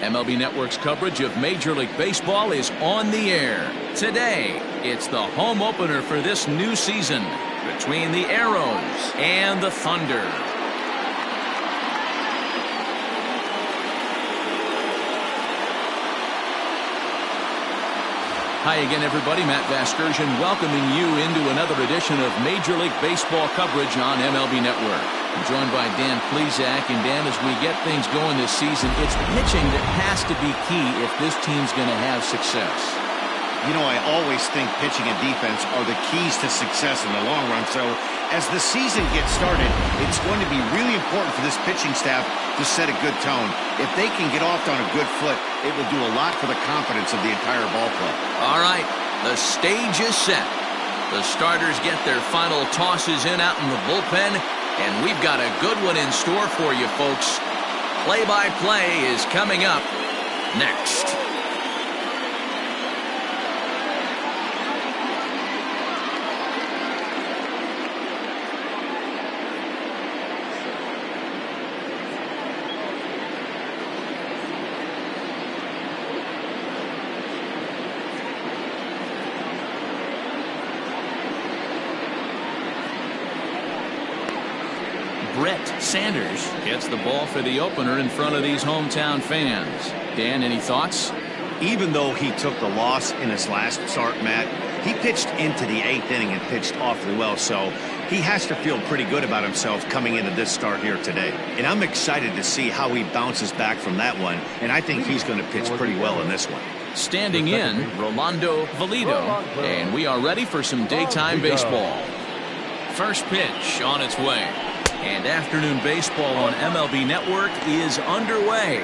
MLB Network's coverage of Major League Baseball is on the air. Today, it's the home opener for this new season between the Arrows and the Thunder. Hi again, everybody. Matt Vasgersian welcoming you into another edition of Major League Baseball coverage on MLB Network. I'm joined by Dan Plesac. And Dan, as we get things going this season, it's pitching that has to be key if this team's going to have success. You know, I always think pitching and defense are the keys to success in the long run. So as the season gets started, it's going to be really important for this pitching staff to set a good tone. If they can get off on a good foot, it will do a lot for the confidence of the entire ball club. All right, the stage is set. The starters get their final tosses in out in the bullpen, and we've got a good one in store for you, folks. Play-by-play is coming up next. Sanders gets the ball for the opener in front of these hometown fans. Dan, any thoughts? Even though he took the loss in his last start, Matt, he pitched into the 8th inning and pitched awfully well, so he has to feel pretty good about himself coming into this start here today. And I'm excited to see how he bounces back from that one, and I think he's going to pitch pretty well in this one. Standing in, Rolando Valido, and we are ready for some daytime baseball. First pitch on its way. And afternoon baseball on MLB Network is underway.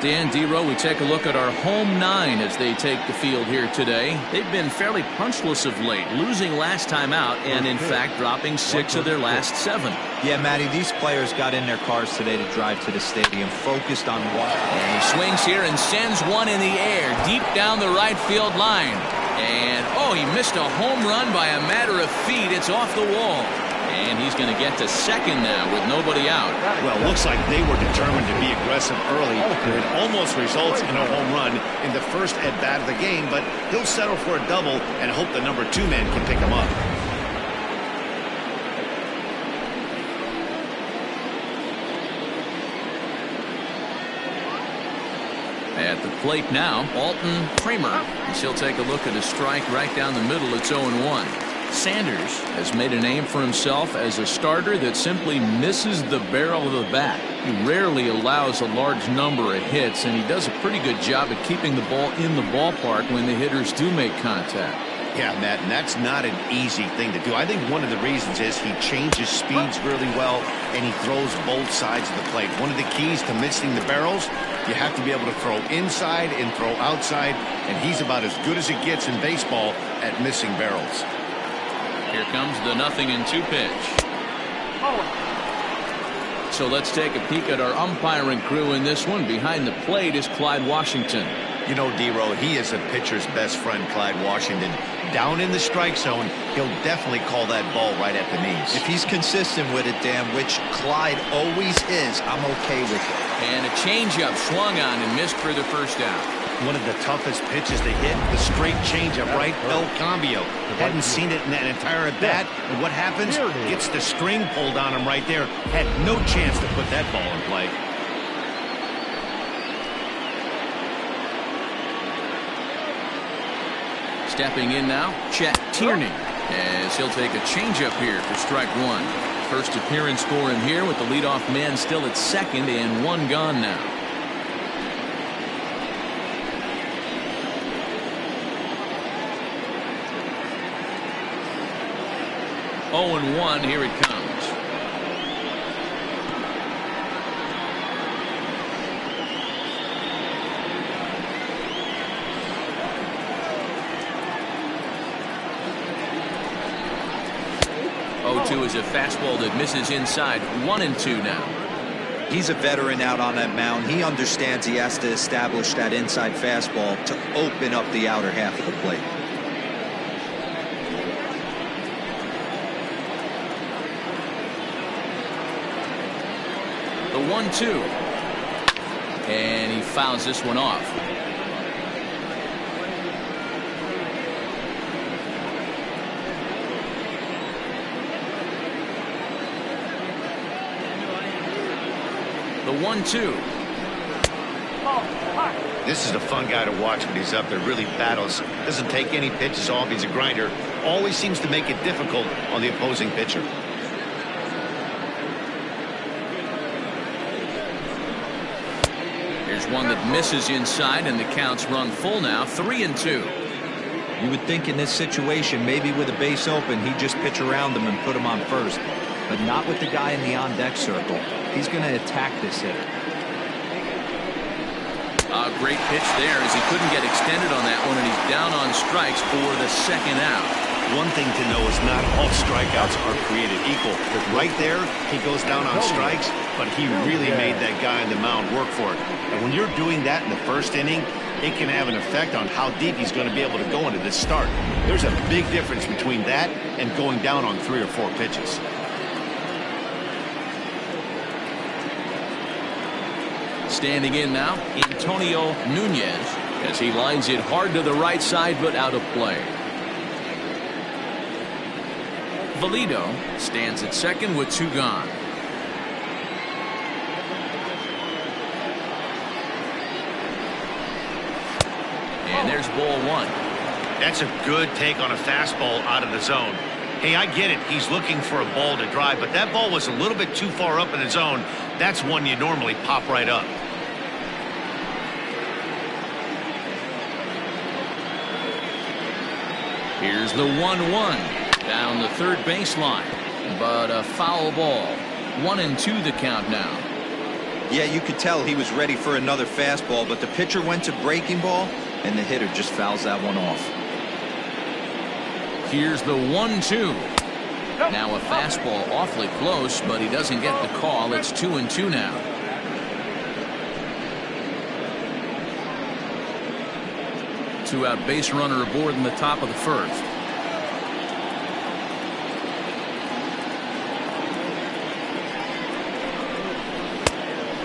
Dan, D-Row, we take a look at our home 9 as they take the field here today. They've been fairly punchless of late, losing last time out and, in fact, dropping 6 of their last 7. Yeah, Matty, these players got in their cars today to drive to the stadium, focused on one. And he swings here and sends one in the air, deep down the right field line. And, oh, he missed a home run by a matter of feet. It's off the wall. And he's going to get to second now with nobody out. Well, looks like they were determined to be aggressive early. It almost results in a home run in the first at-bat of the game, but he'll settle for a double and hope the number 2 man can pick him up. At the plate now, Alton Kramer. And she'll take a look at a strike right down the middle. It's 0-1. Sanders has made a name for himself as a starter that simply misses the barrel of the bat. He rarely allows a large number of hits, and he does a pretty good job at keeping the ball in the ballpark when the hitters do make contact. Yeah, Matt, and that's not an easy thing to do. I think one of the reasons is he changes speeds really well, and he throws both sides of the plate. One of the keys to missing the barrels, you have to be able to throw inside and throw outside, and he's about as good as it gets in baseball at missing barrels. Here comes the 0-2 pitch. So let's take a peek at our umpiring crew in this one. Behind the plate is Clyde Washington. You know, D-Row, he is a pitcher's best friend, Clyde Washington. Down in the strike zone, he'll definitely call that ball right at the knees. If he's consistent with it, Dan, which Clyde always is, I'm okay with it. And a changeup swung on and missed for the first out. One of the toughest pitches to hit, the straight changeup, right? El Cambio. Hadn't seen it in that entire at-bat. And what happens? Gets the string pulled on him right there. Had no chance to put that ball in play. Stepping in now, Chet Tierney, as he'll take a changeup here for strike 1. First appearance for him here with the leadoff man still at second and 1 gone now. Oh, and 1, here it comes. Oh, 2 is a fastball that misses inside. 1-2 now. He's a veteran out on that mound. He understands he has to establish that inside fastball to open up the outer half of the plate. The 1-2. And he fouls this one off. The 1-2. This is a fun guy to watch when he's up there. Really battles. Doesn't take any pitches off. He's a grinder. Always seems to make it difficult on the opposing pitcher. Here's one that misses inside, and the count's run full now. 3-2. You would think in this situation, maybe with a base open, he'd just pitch around him and put him on first. But not with the guy in the on-deck circle. He's going to attack this hitter. A great pitch there as he couldn't get extended on that one, and he's down on strikes for the second out. One thing to know is not all strikeouts are created equal. Right there, he goes down on strikes, but he really made that guy on the mound work for it. And when you're doing that in the first inning, it can have an effect on how deep he's going to be able to go into this start. There's a big difference between that and going down on 3 or 4 pitches. Standing in now, Antonio Nunez, as he lines it hard to the right side, but out of play. Valido stands at second with 2 gone. And there's ball 1. That's a good take on a fastball out of the zone. Hey, I get it. He's looking for a ball to drive, but that ball was a little bit too far up in the zone. That's one you normally pop right up. Here's the 1-1 down the third baseline, but a foul ball. 1-2 the count now. Yeah, you could tell he was ready for another fastball, but the pitcher went to breaking ball, and the hitter just fouls that one off. Here's the 1-2. Now a fastball awfully close, but he doesn't get the call. It's 2-2 now. Two-out base runner aboard in the top of the first.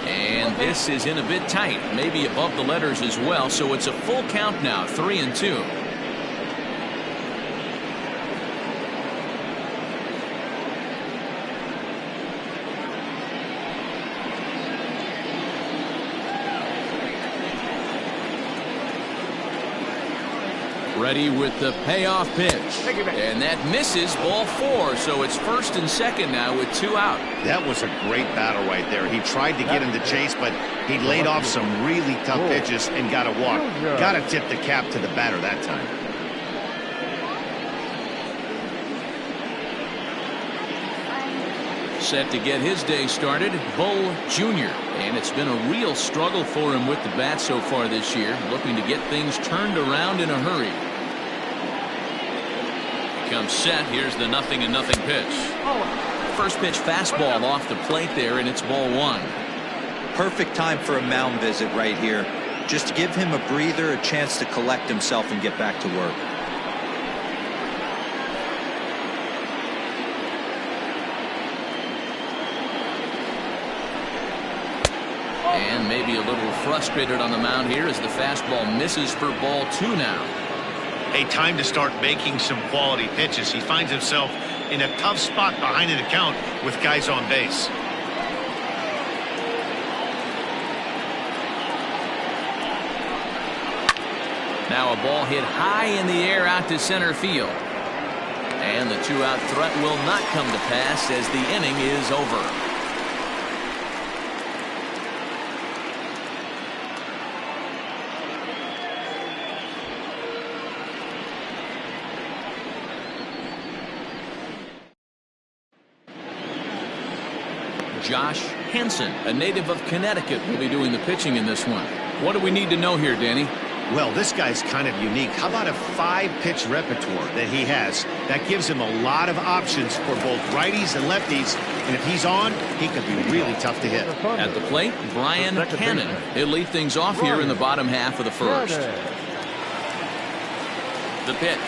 And this is in a bit tight, maybe above the letters as well, so it's a full count now, 3-2. Ready with the payoff pitch, and that misses, ball 4, so it's first and second now with 2 out. That was a great battle right there. He tried to get him to chase, but he laid off some really tough pitches and got a walk. Got to tip the cap to the batter that time. Set to get his day started, Bull Jr., and it's been a real struggle for him with the bat so far this year, looking to get things turned around in a hurry. Comes set. Here's the 0-0 pitch. First pitch fastball off the plate there, and it's ball 1. Perfect time for a mound visit right here. Just to give him a breather, a chance to collect himself and get back to work. And maybe a little frustrated on the mound here as the fastball misses for ball 2 now. A time to start making some quality pitches. He finds himself in a tough spot behind an account with guys on base. Now a ball hit high in the air out to center field. And the 2-out threat will not come to pass as the inning is over. Josh Hansen, a native of Connecticut, will be doing the pitching in this one. What do we need to know here, Danny? Well, this guy's kind of unique. How about a 5-pitch repertoire that he has? That gives him a lot of options for both righties and lefties. And if he's on, he can be really tough to hit. At the plate, Brian Cannon. He'll lead things off here in the bottom half of the first. The pitch.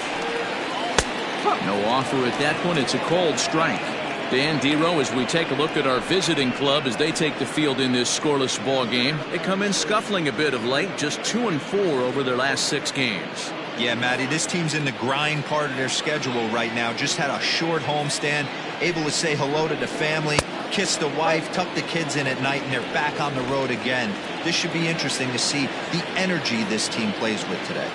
No offer at that point. It's a cold strike. Dan Dero, as we take a look at our visiting club as they take the field in this scoreless ball game, they come in scuffling a bit of late, just 2-4 over their last 6 games. Yeah, Matty, this team's in the grind part of their schedule right now. Just had a short homestand, able to say hello to the family, kiss the wife, tuck the kids in at night, and they're back on the road again. This should be interesting to see the energy this team plays with today.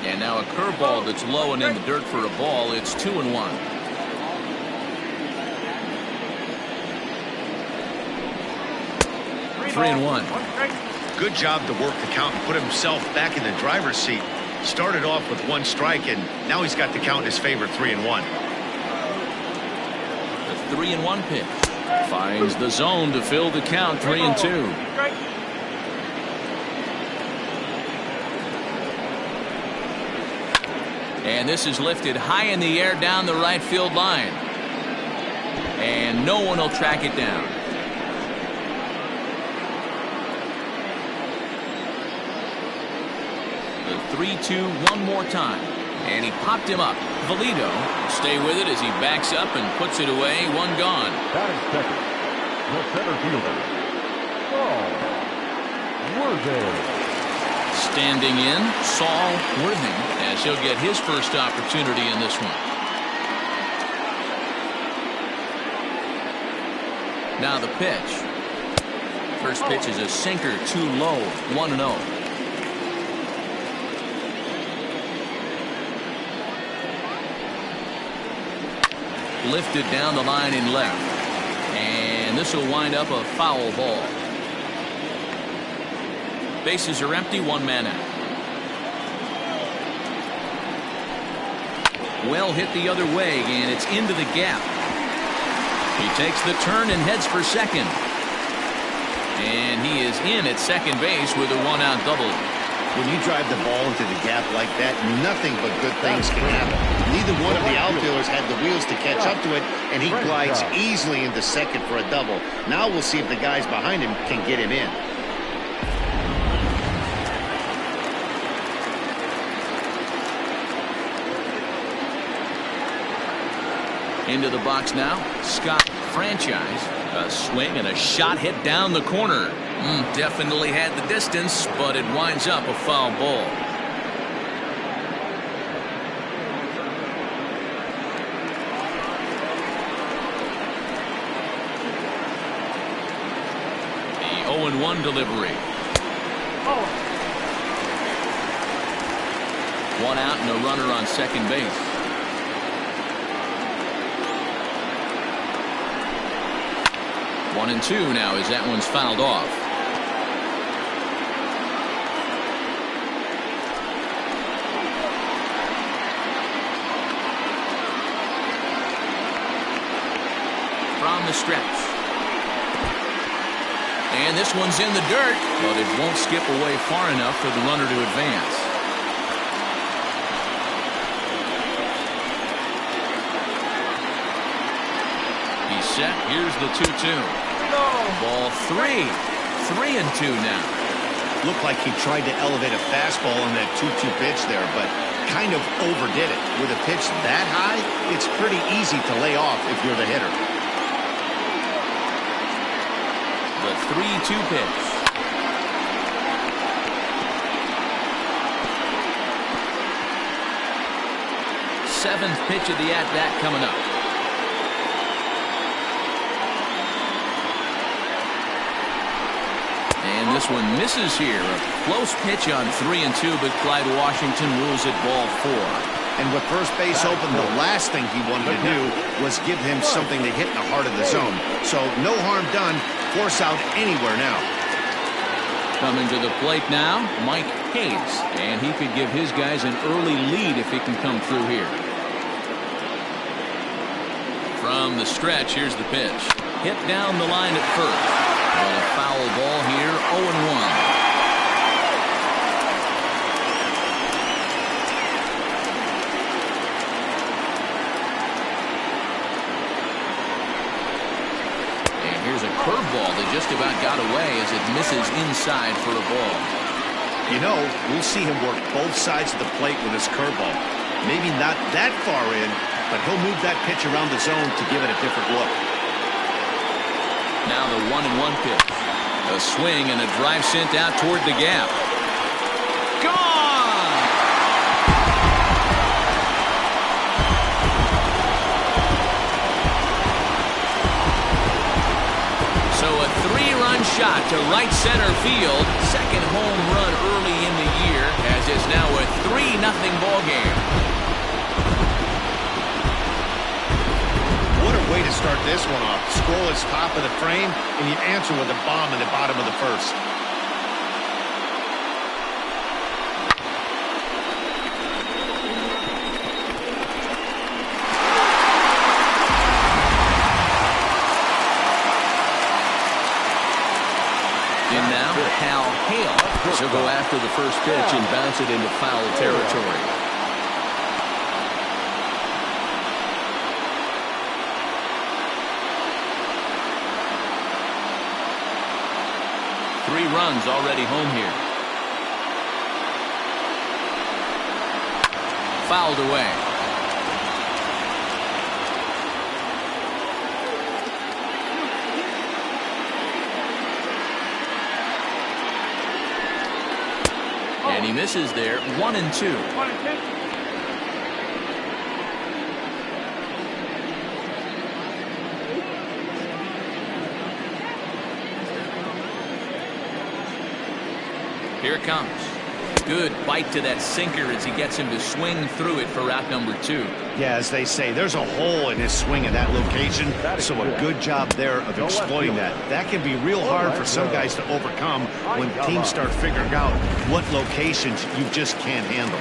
And now a curveball that's low and in the dirt for a ball. It's 2-1. Three and one. Good job to work the count and put himself back in the driver's seat. Started off with 1 strike, and now he's got the count in his favor, 3-1. The 3-1 pitch finds the zone to fill the count, 3-2. And this is lifted high in the air down the right field line. And no one will track it down. The 3-2 one more time. And he popped him up. Valido will stay with it as he backs up and puts it away. 1 gone. Batting second, the center fielder, Saul Worthing. Standing in, Saul Worthing, as he'll get his first opportunity in this one. Now the pitch. First pitch is a sinker, too low, 1-0. Lifted down the line in left. And this will wind up a foul ball. Bases are empty, 1 man out. Well hit the other way, and it's into the gap. He takes the turn and heads for second. And he is in at second base with a 1-out double. When you drive the ball into the gap like that, nothing but good things can happen. Neither one of the outfielders had the wheels to catch up to it, and he glides easily into second for a double. Now we'll see if the guys behind him can get him in. Into the box now, Scott Franchise. A swing and a shot hit down the corner. Definitely had the distance, but it winds up a foul ball. The 0-1 delivery. 1 out and a runner on second base. 1-2 now as that one's fouled off. From the stretch. And this one's in the dirt, but it won't skip away far enough for the runner to advance. He's set. Here's the 2-2. Ball 3. 3-2 now. Looked like he tried to elevate a fastball on that 2-2 pitch there, but kind of overdid it. With a pitch that high, it's pretty easy to lay off if you're the hitter. The 3-2 pitch. Seventh pitch of the at-bat coming up. And this one misses here. A close pitch on 3-2, but Clyde Washington rules it ball 4. And with first base open, the last thing he wanted to do was give him something to hit in the heart of the zone. So no harm done. Force out anywhere now. Coming to the plate now, Mike Hayes. And he could give his guys an early lead if he can come through here. From the stretch, here's the pitch. Hit down the line at first. And a foul ball here, 0-1. Here's a curveball that just about got away as it misses inside for a ball. You know, we'll see him work both sides of the plate with his curveball. Maybe not that far in, but he'll move that pitch around the zone to give it a different look. Now the 1-1 pitch. A swing and a drive sent out toward the gap. Gone! So a 3-run shot to right center field. Second home run early in the year, as it's now a 3-0 ball game. What a way to start this one off. Scoreless top of the frame, and you answer with a bomb in the bottom of the first. And now, Hal Hale. She'll go after the first pitch and bounce it into foul territory. Three runs already home here. Fouled away. And he misses there. 1-2. Here it comes. Good bite to that sinker as he gets him to swing through it for route number 2. Yeah, as they say, there's a hole in his swing in that location, so a good job there of exploiting that. That can be real hard for some guys to overcome when teams start figuring out what locations you just can't handle.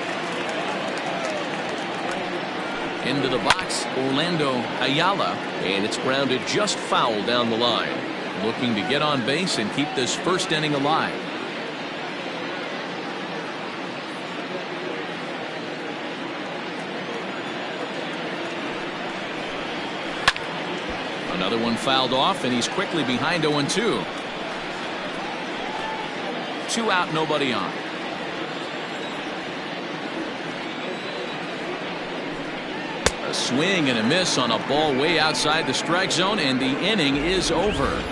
Into the box, Orlando Ayala, and it's grounded just foul down the line. Looking to get on base and keep this first inning alive. Another one fouled off, and he's quickly behind 0-2. 2 out, nobody on. A swing and a miss on a ball way outside the strike zone, and the inning is over.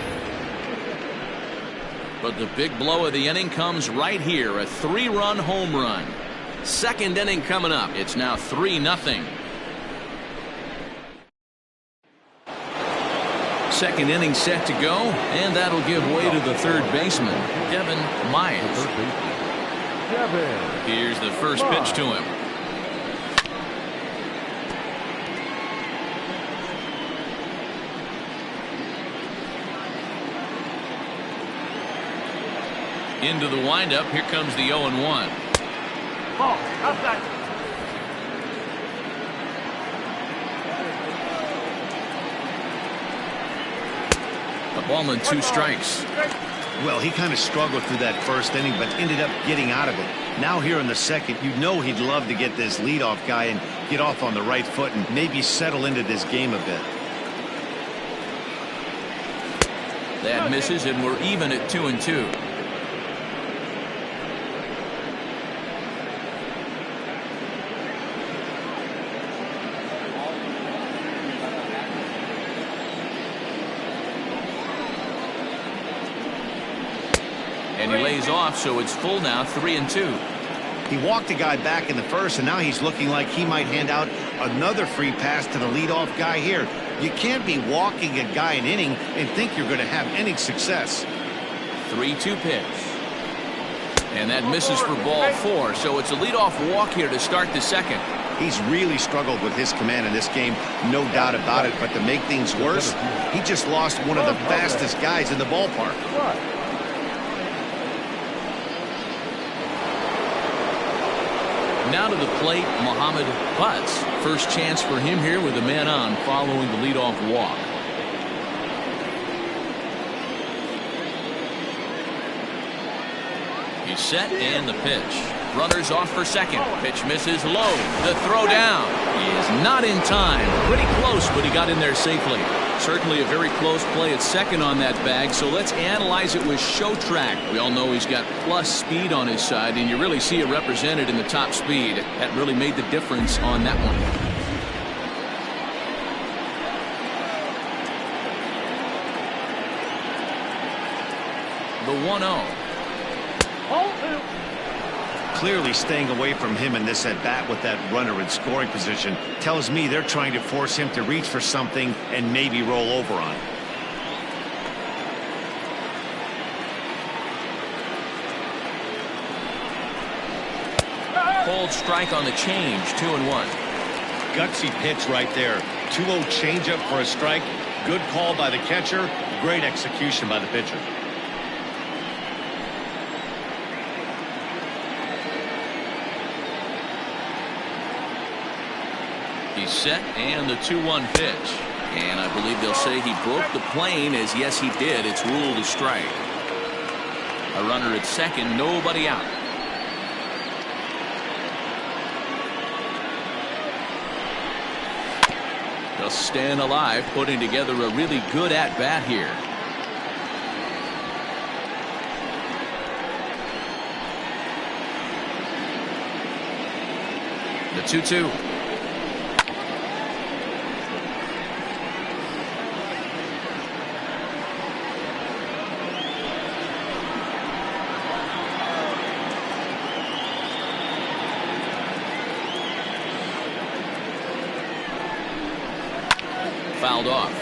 But the big blow of the inning comes right here, a 3-run home run. Second inning coming up. It's now 3-0. Second inning set to go, and that'll give way to the third baseman, Devin Myers. Here's the first pitch to him. Into the windup. Here comes the 0-1. Ball outside. A ball and 2 strikes. Well, he kind of struggled through that first inning, but ended up getting out of it. Now here in the second, you know he'd love to get this leadoff guy and get off on the right foot and maybe settle into this game a bit. That misses, and we're even at 2-2. And he lays off, so it's full now, 3-2. He walked a guy back in the first, and now he's looking like he might hand out another free pass to the leadoff guy here. You can't be walking a guy an inning and think you're going to have any success. 3-2 pitch. And that misses for ball 4, so it's a leadoff walk here to start the second. He's really struggled with his command in this game, no doubt about it, but to make things worse, he just lost one of the fastest guys in the ballpark. Now to the plate, Muhammad Butts. First chance for him here with a man on following the leadoff walk. He's set, and the pitch. Runners off for second. Pitch misses low. The throw down is not in time. Pretty close, but he got in there safely. Certainly a very close play at second on that bag, so let's analyze it with show track. We all know he's got plus speed on his side, and you really see it represented in the top speed. That really made the difference on that one. 1-0. Clearly staying away from him in this at-bat with that runner in scoring position tells me they're trying to force him to reach for something and maybe roll over on it. Cold strike on the change, 2-1. Gutsy pitch right there. 2-0 changeup for a strike. Good call by the catcher. Great execution by the pitcher. He's set, and the 2-1 pitch. And I believe they'll say he broke the plane, as yes he did. It's ruled a strike. A runner at second, nobody out. They'll stand alive, putting together a really good at-bat here. The 2-2. Fouled off.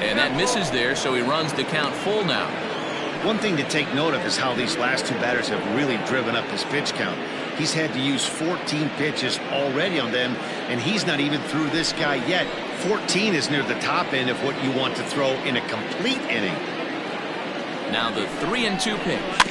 And that misses there, so he runs the count full now. One thing to take note of is how these last two batters have really driven up his pitch count. He's had to use 14 pitches already on them, and he's not even through this guy yet. 14 is near the top end of what you want to throw in a complete inning. Now the 3-2 pitch.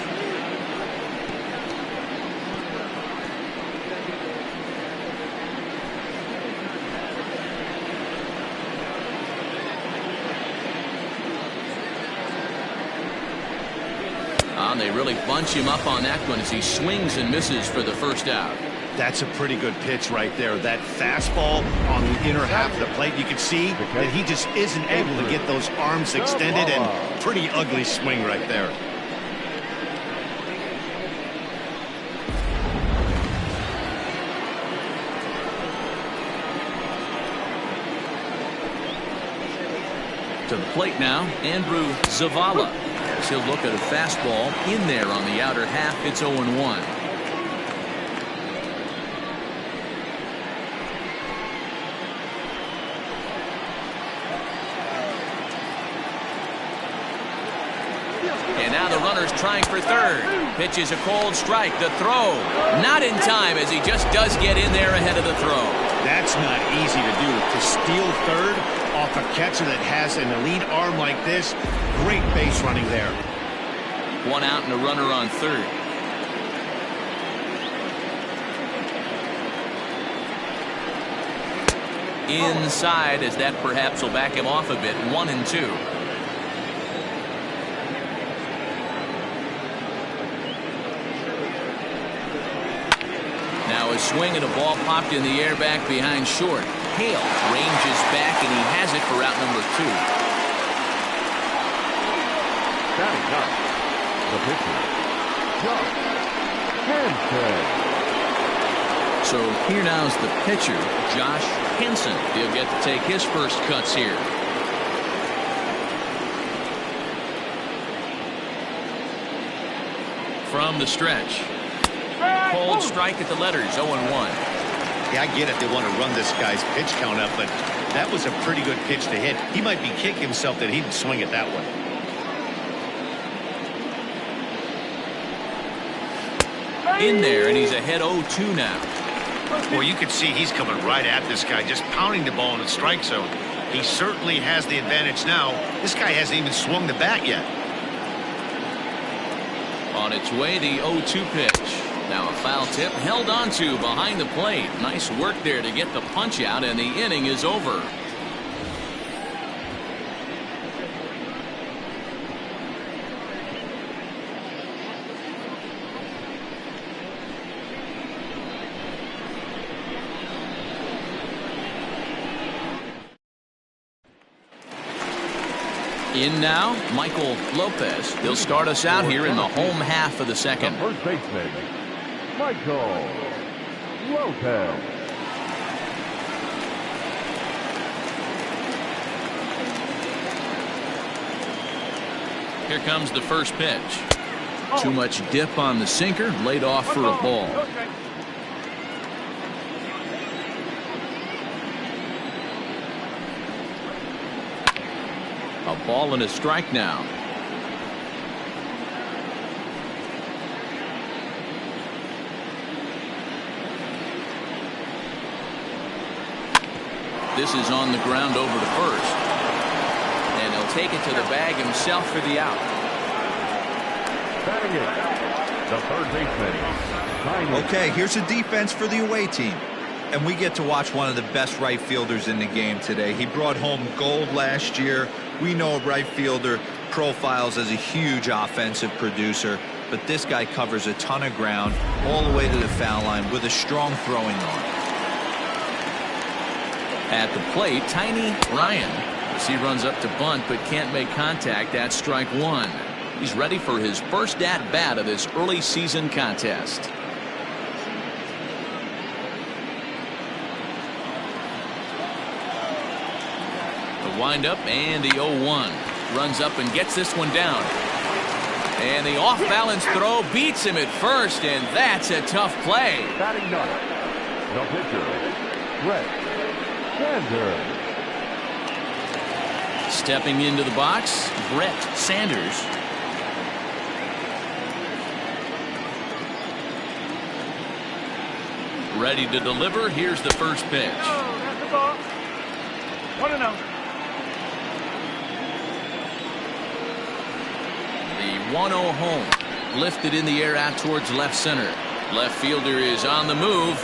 They really bunch him up on that one as he swings and misses for the first out. That's a pretty good pitch right there. That fastball on the inner half of the plate. You can see that he just isn't able to get those arms extended, and pretty ugly swing right there. To the plate now, Andrew Zavala. As he'll look at a fastball in there on the outer half. It's 0-1. And now the runner's trying for third. Pitch is a cold strike. The throw not in time, as he just does get in there ahead of the throw. That's not easy to do. To steal third off a catcher that has an elite arm like this. Great base running there. One out and a runner on third. Inside, as that perhaps will back him off a bit. 1-2. Now a swing and a ball popped in the air back behind short. Hale ranges back, and he has it for out number 2. Standing up, the pitcher, Josh Hansen. So here now's the pitcher, Josh Hansen. He'll get to take his first cuts here. From the stretch. Cold strike at the letters, 0-1. Yeah, I get it. They want to run this guy's pitch count up, but that was a pretty good pitch to hit. He might be kicking himself that he didn't swing it that way. In there, and he's ahead 0-2 now. Well, you can see he's coming right at this guy, just pounding the ball in the strike zone. He certainly has the advantage now. This guy hasn't even swung the bat yet. On its way, the 0-2 pitch. Now a foul tip held onto behind the plate. Nice work there to get the punch out, and the inning is over. In now, Michael Lopez. He'll start us out here in the home half of the second. The first baseman, Michael Lopez. Here comes the first pitch. Too much dip on the sinker, laid off for a ball. A ball and a strike now. This is on the ground over to first. And he'll take it to the bag himself for the out. Batting it, the third baseman. Okay, here's a defense for the away team. And we get to watch one of the best right fielders in the game today. He brought home gold last year. We know a right fielder profiles as a huge offensive producer, but this guy covers a ton of ground all the way to the foul line with a strong throwing arm. At the plate, Tiny Ryan. As he runs up to bunt but can't make contact, that's strike one. He's ready for his first at-bat of this early season contest. The windup and the 0-1. Runs up and gets this one down. And the off-balance throw beats him at first, and that's a tough play. Batting ninth, the pitcher, Brett Sanders. Stepping into the box, Brett Sanders. Ready to deliver. Here's the first pitch. That's the ball. 1-0. The 1-0 home. Lifted in the air out towards left center. Left fielder is on the move.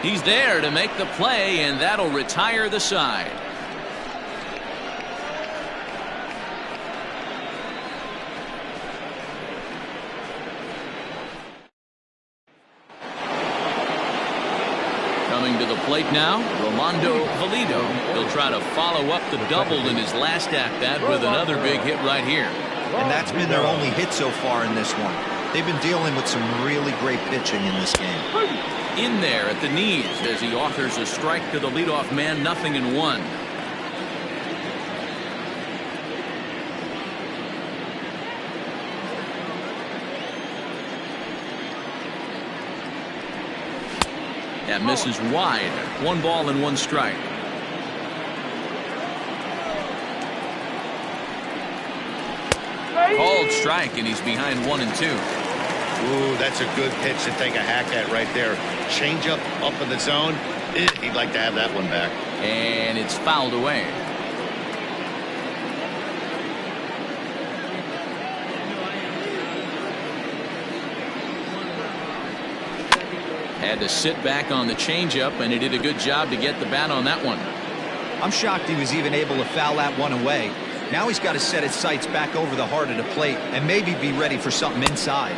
He's there to make the play, and that'll retire the side. Coming to the plate now, Rolando Valido. He'll try to follow up the double in his last at-bat with another big hit right here. And that's been their only hit so far in this one. They've been dealing with some really great pitching in this game. In there at the knees as he offers a strike to the leadoff man, 0-1. That misses wide. 1 ball and 1 strike. Called strike, and he's behind 1 and 2. Ooh, that's a good pitch to take a hack at right there. Change up in the zone. He'd like to have that one back. And it's fouled away. Had to sit back on the changeup, and he did a good job to get the bat on that one. I'm shocked he was even able to foul that one away. Now he's got to set his sights back over the heart of the plate and maybe be ready for something inside.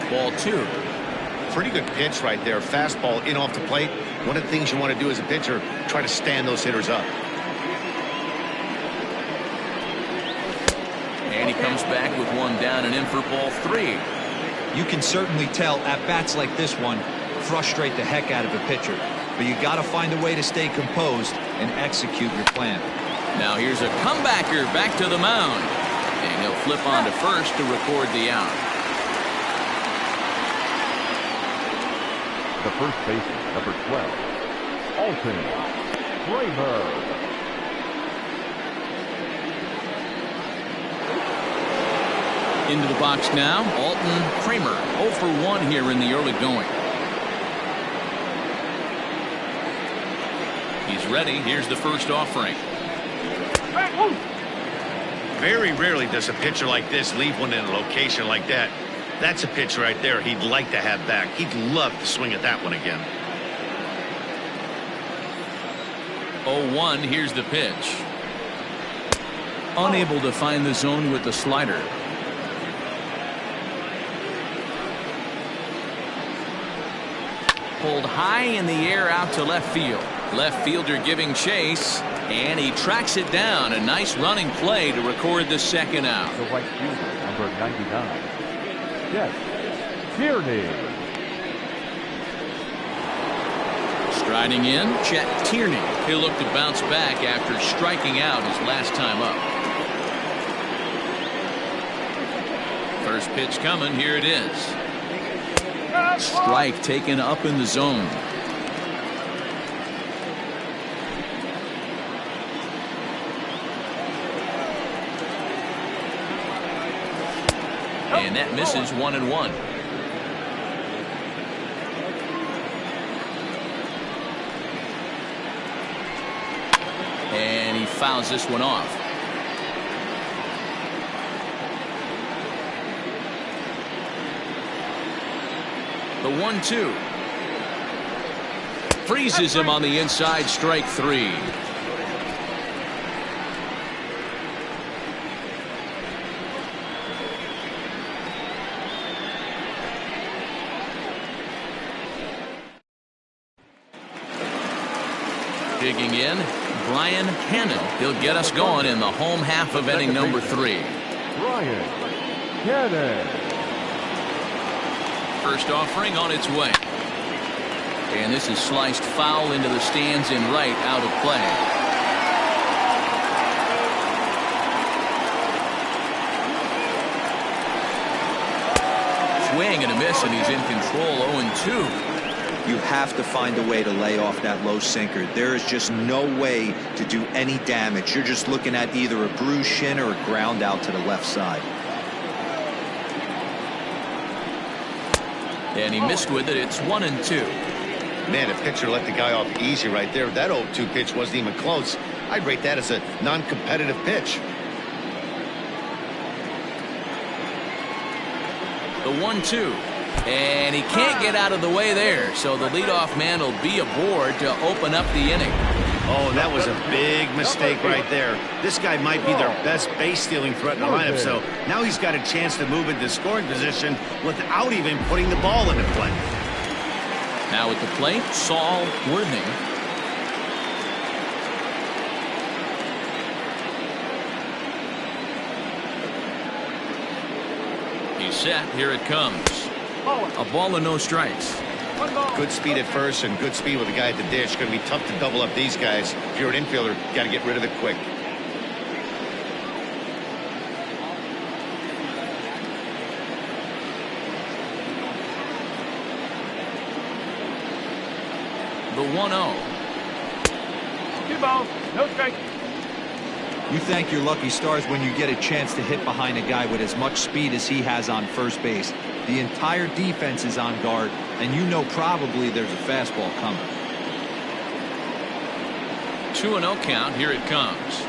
Ball 2. Pretty good pitch right there. Fastball in off the plate. One of the things you want to do as a pitcher, try to stand those hitters up. And he comes back with 1 down and in for ball 3. You can certainly tell at bats like this one frustrate the heck out of a pitcher, but you got to find a way to stay composed and execute your plan. Now here's a comebacker back to the mound, and he'll flip on to first to record the out. The first baseman, number 12, Alton Kramer. Into the box now, Alton Kramer, 0 for 1 here in the early going. He's ready. Here's the first offering. Very rarely does a pitcher like this leave one in a location like that. That's a pitch right there he'd like to have back. He'd love to swing at that one again. 0-1, here's the pitch. Unable to find the zone with the slider. Pulled high in the air out to left field. Left fielder giving chase, and he tracks it down. A nice running play to record the second out. The right fielder, number 99. Yes, Tierney. Striding in, Chet Tierney. He'll look to bounce back after striking out his last time up. First pitch coming. Here it is. Strike taken up in the zone. And that misses 1-1. And he fouls this one off. The 1-2. Freezes him on the inside, strike 3. Digging in, Brian Hannon. He'll get us going in the home half of inning number 3. Brian Hannon. First offering on its way. And this is sliced foul into the stands in right, out of play. Swing and a miss, and he's in control. 0-2. You have to find a way to lay off that low sinker. There is just no way to do any damage. You're just looking at either a bruised shin or a ground out to the left side. And he missed with it. It's 1-2. Man, a pitcher let the guy off easy right there. That 0-2 pitch wasn't even close. I'd rate that as a non-competitive pitch. The 1-2. And he can't get out of the way there, so the leadoff man will be aboard to open up the inning. Oh, that was a big mistake right there. This guy might be their best base-stealing threat in the lineup, so now he's got a chance to move into scoring position without even putting the ball into play. Now at the plate, Saul Worthing. He's set. Here it comes. A ball and no strikes. Good speed at first and good speed with the guy at the dish. Going to be tough to double up these guys. If you're an infielder, got to get rid of it quick. The 1-0. 2 balls, no strike. You thank your lucky stars when you get a chance to hit behind a guy with as much speed as he has on first base. The entire defense is on guard, and you know probably there's a fastball coming. 2-0 count. Here it comes.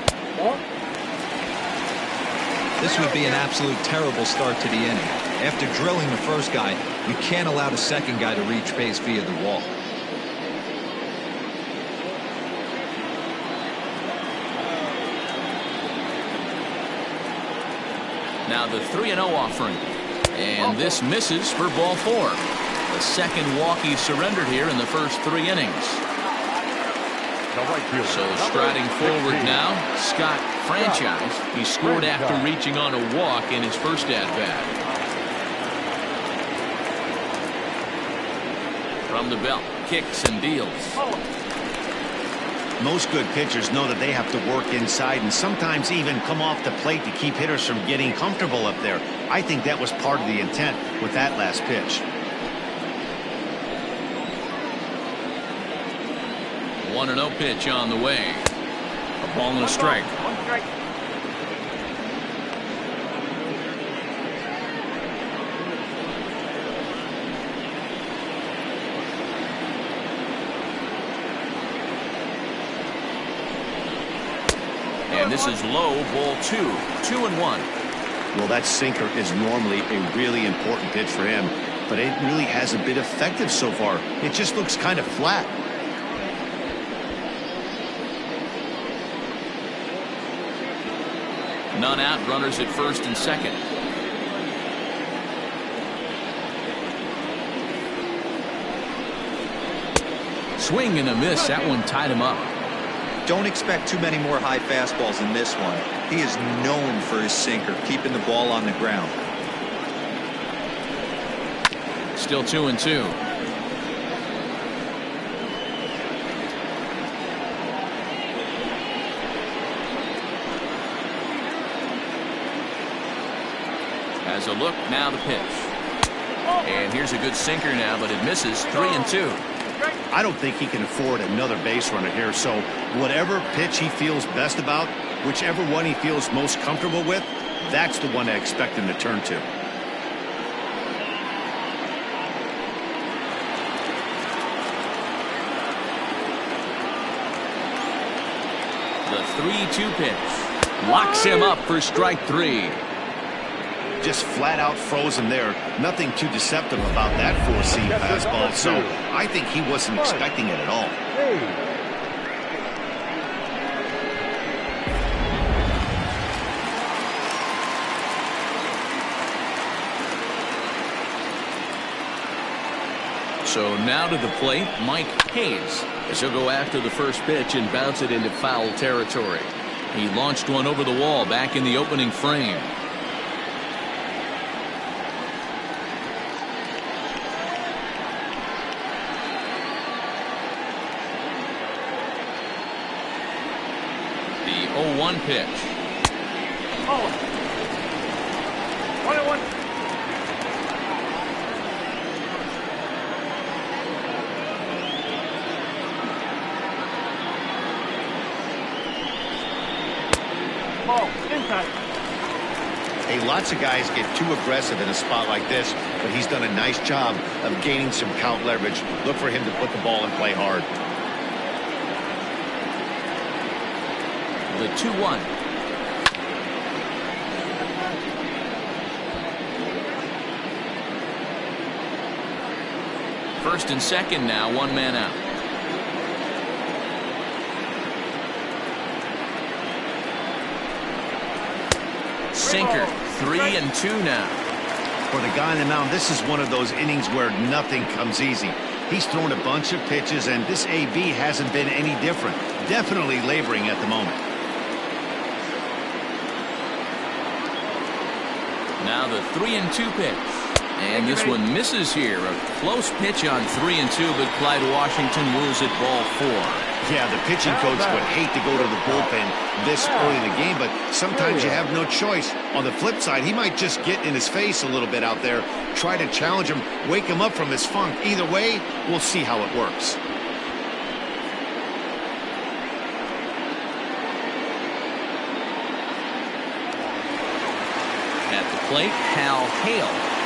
This would be an absolute terrible start to the inning. After drilling the first guy, you can't allow the second guy to reach base via the wall. Now the 3-0 offering. And this misses for ball 4. The second walk he surrendered here in the first 3 innings. So striding forward now, Scott Franchise. He scored after reaching on a walk in his first at-bat. From the belt, kicks and deals. Most good pitchers know that they have to work inside and sometimes even come off the plate to keep hitters from getting comfortable up there. I think that was part of the intent with that last pitch. 1-0 pitch on the way. A ball and a strike. 1 strike. And this is low, ball 2. 2-1. Well, that sinker is normally a really important pitch for him, but it really hasn't been effective so far. It just looks kind of flat. None out, runners at first and second. Swing and a miss. That one tied him up. Don't expect too many more high fastballs in this one. He is known for his sinker, keeping the ball on the ground. Still 2-2. As a look, now the pitch. And here's a good sinker now, but it misses. 3-2. I don't think he can afford another base runner here, so whatever pitch he feels best about, whichever one he feels most comfortable with, that's the one I expect him to turn to. The 3-2 pitch. Locks him up for strike 3. Just flat out frozen there. Nothing too deceptive about that four-seam fastball, so I think he wasn't expecting it at all. So now to the plate, Mike Hayes, as he'll go after the first pitch and bounce it into foul territory. He launched one over the wall back in the opening frame. The 0-1 pitch. Oh. 1-1. Hey, lots of guys get too aggressive in a spot like this, but he's done a nice job of gaining some count leverage. Look for him to put the ball and play hard. The 2-1. First and second now, one man out. Sinker, 3-2 now. For the guy on the mound, this is one of those innings where nothing comes easy. He's thrown a bunch of pitches, and this AB hasn't been any different. Definitely laboring at the moment. Now the 3-2 pitch. And this one misses here. A close pitch on 3-2, but Clyde Washington rules it ball 4. Yeah, the pitching coach would hate to go to the bullpen this early in the game, but sometimes you have no choice. On the flip side, he might just get in his face a little bit out there, try to challenge him, wake him up from his funk. Either way, we'll see how it works. At the plate, Hal Hale.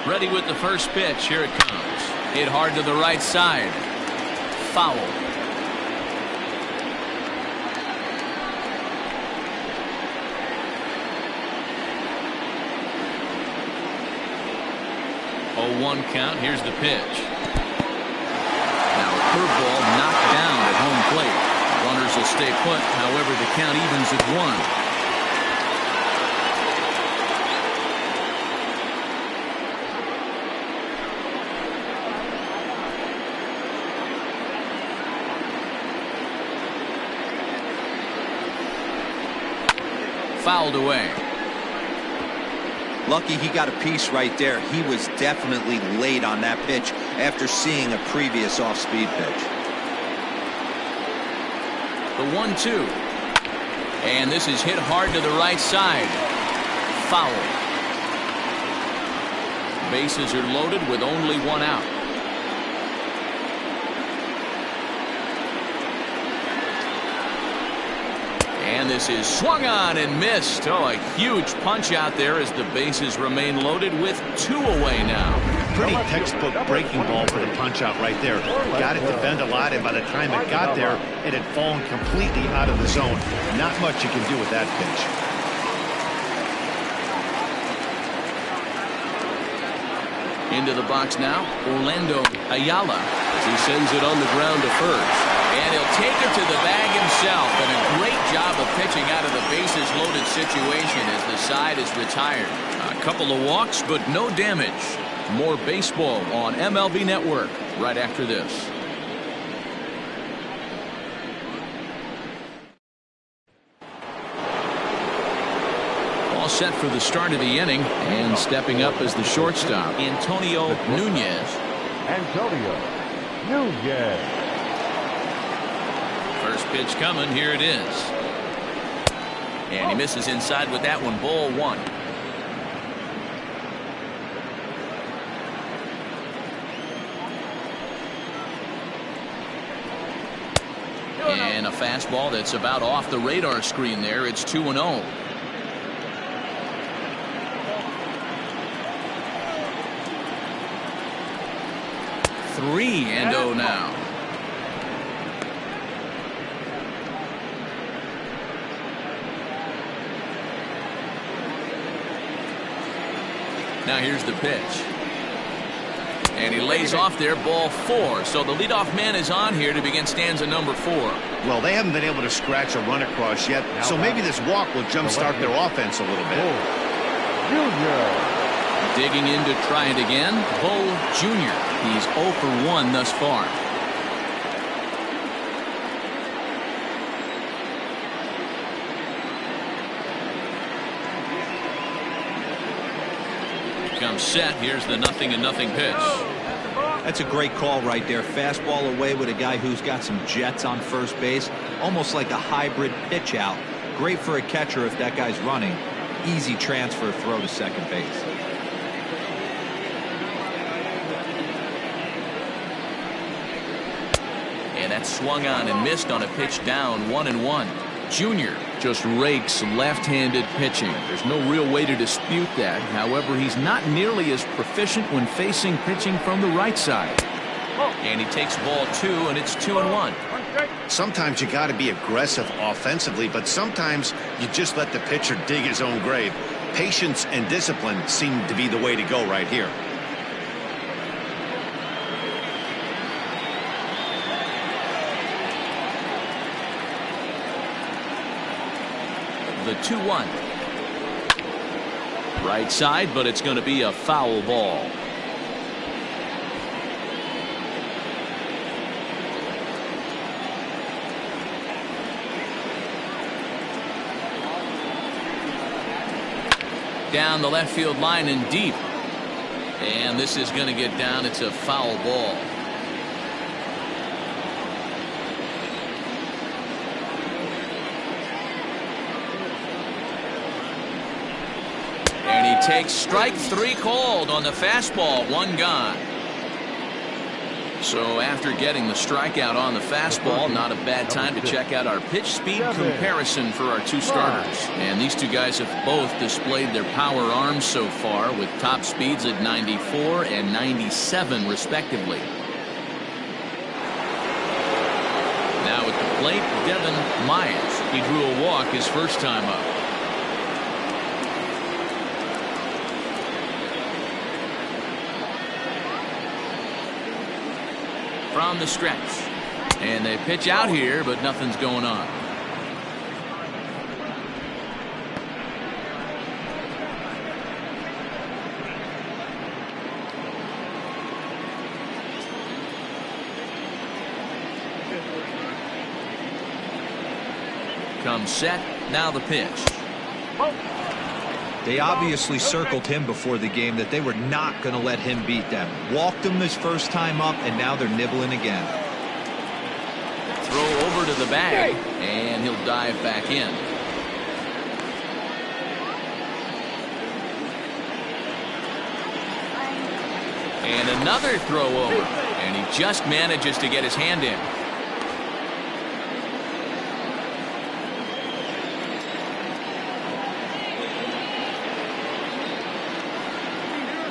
Ready with the first pitch. Here it comes. Hit hard to the right side. Foul. Oh, 1 count. Here's the pitch. Now a curveball knocked down at home plate. Runners will stay put. However, the count evens at 1. Fouled away. Lucky he got a piece right there. He was definitely late on that pitch after seeing a previous off-speed pitch. The 1-2. And this is hit hard to the right side. Foul. Bases are loaded with only 1 out. And this is swung on and missed. Oh, a huge punch out there as the bases remain loaded with 2 away now. Pretty textbook breaking ball for the punch out right there. Got it to bend a lot, and by the time it got there, it had fallen completely out of the zone. Not much you can do with that pitch. Into the box now, Orlando Ayala, as he sends it on the ground to first. And he'll take it to the bag himself, and a great job of pitching situation as the side is retired. A couple of walks, but no damage. More baseball on MLB Network right after this. All set for the start of the inning, and stepping up as the shortstop, Antonio Nunez. Antonio Nunez. First pitch coming. Here it is. And he misses inside with that one. Ball one. And a fastball that's about off the radar screen there. It's 2-0. 3-0 now. Now here's the pitch. And he lays off there, ball 4. So the leadoff man is on here to begin stanza number 4. Well, they haven't been able to scratch a run across yet, so maybe this walk will jumpstart their offense a little bit. Junior. Digging in to try it again, Bull Jr. He's 0 for 1 thus far. Comes set. Here's the 0-0 pitch. That's a great call right there. Fastball away with a guy who's got some jets on first base. Almost like a hybrid pitch out. Great for a catcher if that guy's running. Easy transfer throw to second base. And that's swung on and missed on a pitch down, 1-1. Junior just rakes left-handed pitching. There's no real way to dispute that. However, he's not nearly as proficient when facing pitching from the right side. And he takes ball 2, and it's 2-1. Sometimes you got to be aggressive offensively, but sometimes you just let the pitcher dig his own grave. Patience and discipline seem to be the way to go right here. The 2-1. Right side, but it's going to be a foul ball. Down the left field line and deep. And this is going to get down. It's a foul ball. And he takes strike 3 called on the fastball. 1 gone. So after getting the strikeout on the fastball, not a bad time to check out our pitch speed comparison for our 2 starters. And these 2 guys have both displayed their power arms so far with top speeds at 94 and 97 respectively. Now at the plate, Devin Myers. He drew a walk his first time up. From the stretch. And they pitch out here, but nothing's going on. Comes set. Now the pitch. They obviously circled him before the game that they were not going to let him beat them. Walked him his first time up, and now they're nibbling again. Throw over to the bag, and he'll dive back in. And another throw over, and he just manages to get his hand in.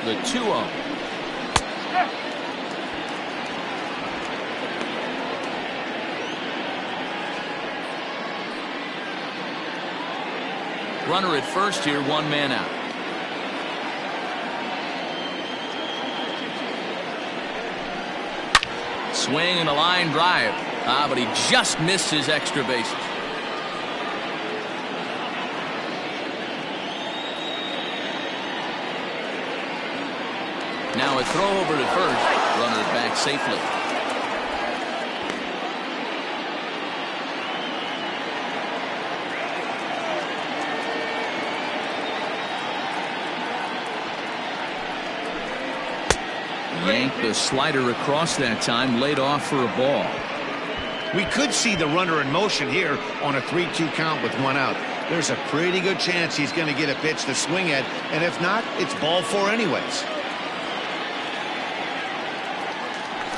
The 2-0. Runner at first here, 1 man out. Swing and a line drive. But he just missed his extra bases. Now a throw over to first. Runner back safely. Yanked the slider across that time, laid off for a ball. We could see the runner in motion here on a 3-2 count with one out. There's a pretty good chance he's going to get a pitch to swing at, and if not, it's ball 4 anyways.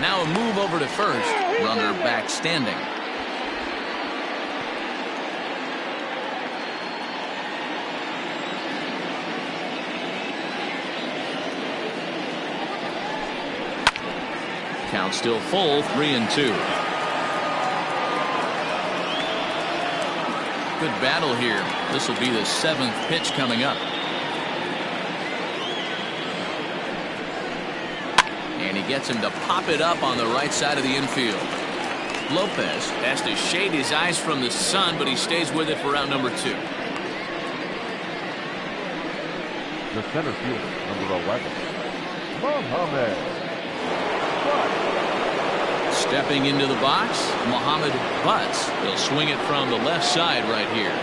Now a move over to first. Runner back standing. Count still full, 3-2. Good battle here. This will be the 7th pitch coming up. And he gets him to pop it up on the right side of the infield. Lopez has to shade his eyes from the sun, but he stays with it for out number 2. The center fielder, number 11, Mohamed. Stepping into the box, Mohamed Butts. He'll swing it from the left side right here.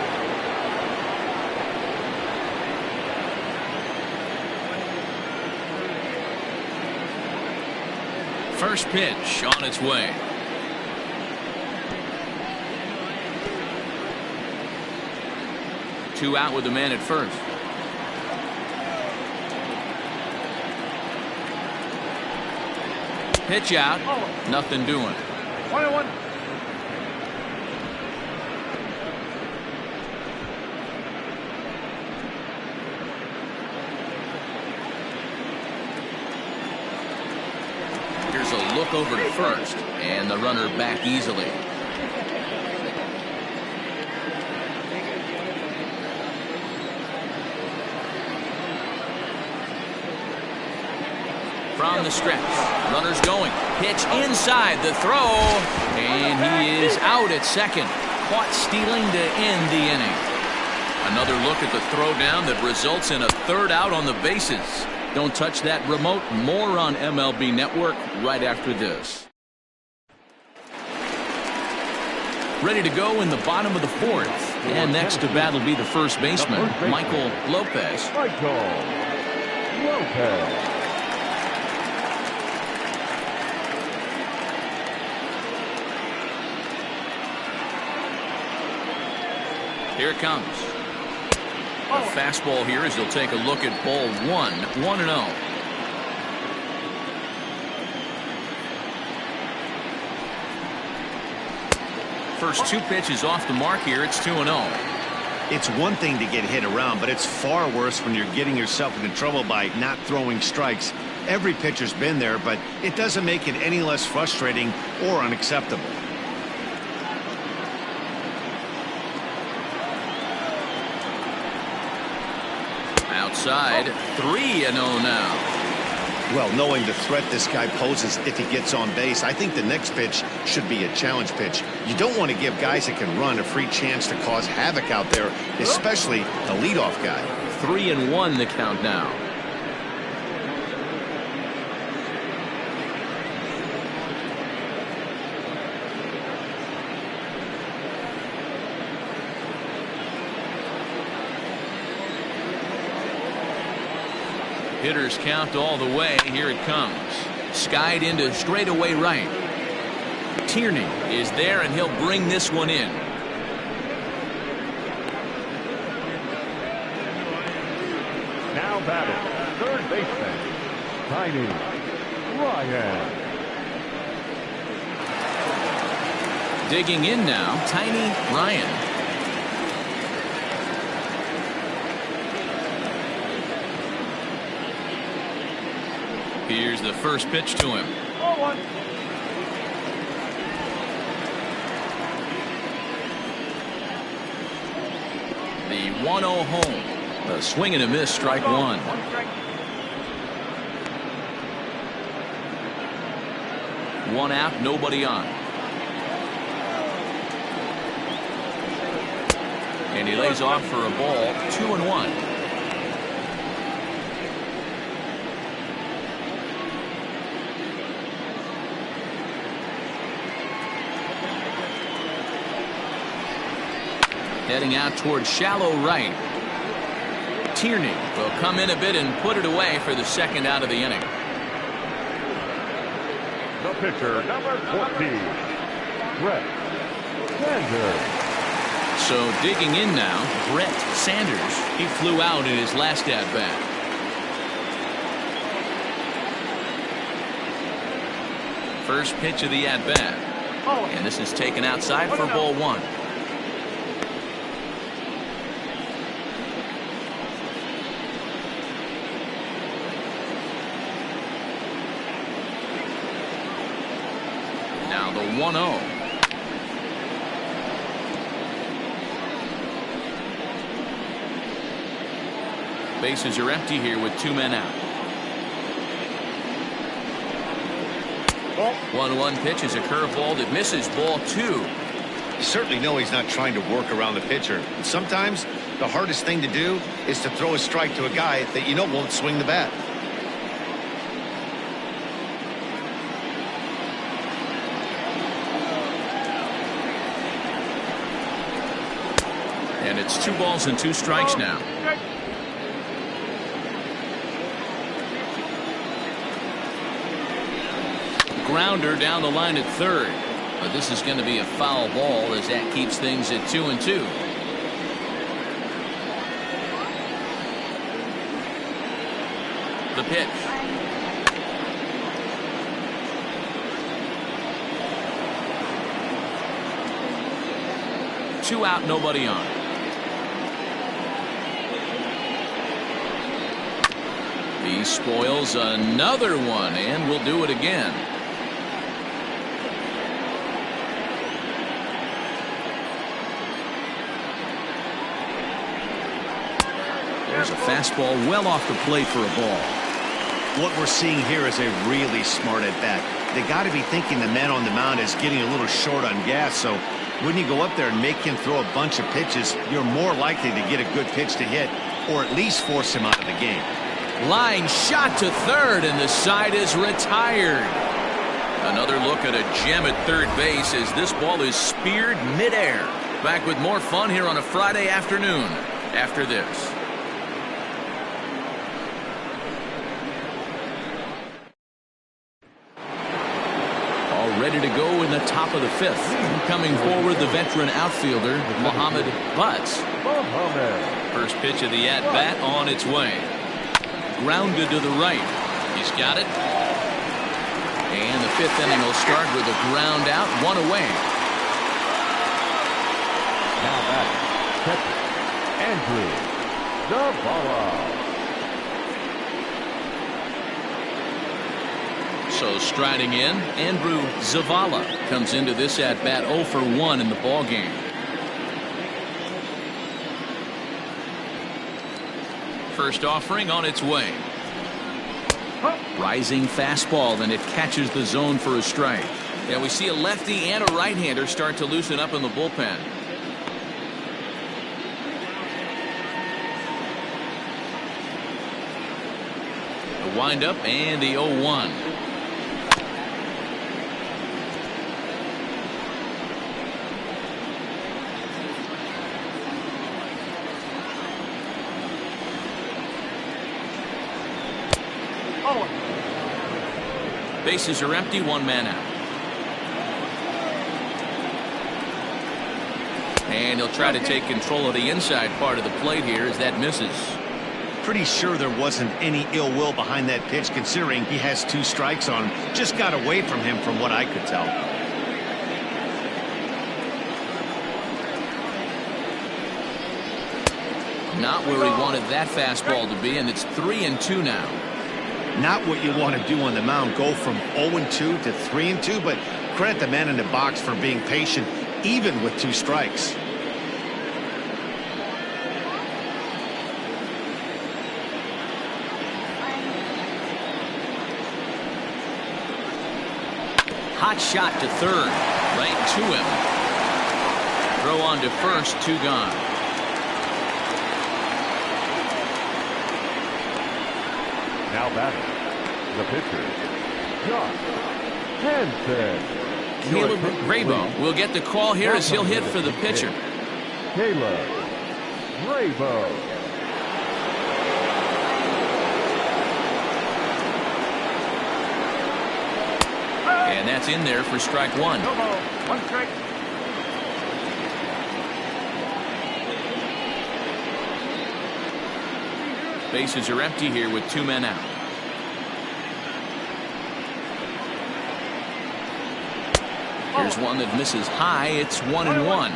First pitch on its way. Two out with the man at first. Pitch out. Nothing doing. 1-1. Here's a look over to first, and the runner back easily. From the stretch, runners going. Pitch inside the throw, and he is out at second. Caught stealing to end the inning. Another look at the throwdown that results in a 3rd out on the bases. Don't touch that remote. More on MLB Network right after this. Ready to go in the bottom of the 4th. And next to bat will be the first baseman, Michael Lopez. Michael Lopez. Here it comes. A fastball here as he'll take a look at ball 1, 1-0. First 2 pitches off the mark here. It's 2-0. It's one thing to get hit around, but it's far worse when you're getting yourself into trouble by not throwing strikes. Every pitcher's been there, but it doesn't make it any less frustrating or unacceptable. Outside, 3-0 now. Well, knowing the threat this guy poses if he gets on base, I think the next pitch should be a challenge pitch. You don't want to give guys that can run a free chance to cause havoc out there, especially the leadoff guy. 3-1 the count now. Hitters count all the way. Here it comes. Skied into straightaway right. Tierney is there, and he'll bring this one in. Now batting, third baseman, Tiny Ryan. Digging in now, Tiny Ryan. Here's the first pitch to him. 0-1. The 1-0 home. A swing and a miss, strike 1. One out, nobody on. And he lays off for a ball, 2-1. Heading out towards shallow right. Tierney will come in a bit and put it away for the second out of the inning. The pitcher, number 14, Brett Sanders. So digging in now, Brett Sanders. He flew out in his last at-bat. First pitch of the at-bat. And this is taken outside for ball one. Now the 1-0. Bases are empty here with 2 men out. 1-1 pitch is a curveball that misses ball 2. You certainly know he's not trying to work around the pitcher. And sometimes the hardest thing to do is to throw a strike to a guy that you know won't swing the bat. And it's 2 balls and 2 strikes now. Grounder down the line at third, but this is going to be a foul ball as that keeps things at 2-2. The pitch. Two out, nobody on. He spoils another one and will do it again. There's a fastball well off the plate for a ball. What we're seeing here is a really smart at bat. They got to be thinking the man on the mound is getting a little short on gas, so when you go up there and make him throw a bunch of pitches, you're more likely to get a good pitch to hit or at least force him out of the game. Line shot to third, and the side is retired. Another look at a gem at third base as this ball is speared midair. Back with more fun here on a Friday afternoon after this. Ready to go in the top of the 5th. Coming forward, the veteran outfielder, Mohamed Butts. First pitch of the at-bat on its way. Grounded to the right. He's got it. And the 5th inning will start with a ground out, 1 away. Now back, catcher, Andrew Zavala. So striding in, Andrew Zavala comes into this at-bat 0 for 1 in the ballgame. First offering on its way. Rising fastball, and it catches the zone for a strike. Yeah, we see a lefty and a right-hander start to loosen up in the bullpen. The windup and the 0-1. Bases are empty, 1 man out. And he'll try to take control of the inside part of the plate here as that misses. Pretty sure there wasn't any ill will behind that pitch considering he has 2 strikes on him. Just got away from him from what I could tell. Not where he wanted that fastball to be, and it's 3-2 now. Not what you want to do on the mound, go from 0-2 to 3-2, but credit the man in the box for being patient even with 2 strikes. Hot shot to third, right to him. Throw on to first, 2 gone. Now batting, the pitcher, Josh Hansen. Caleb Grabo will get the call here as he'll hit for the pitcher. Caleb Bravo. And that's in there for strike one. No ball. One strike. Bases are empty here with 2 men out. Here's one that misses high. It's 1-1.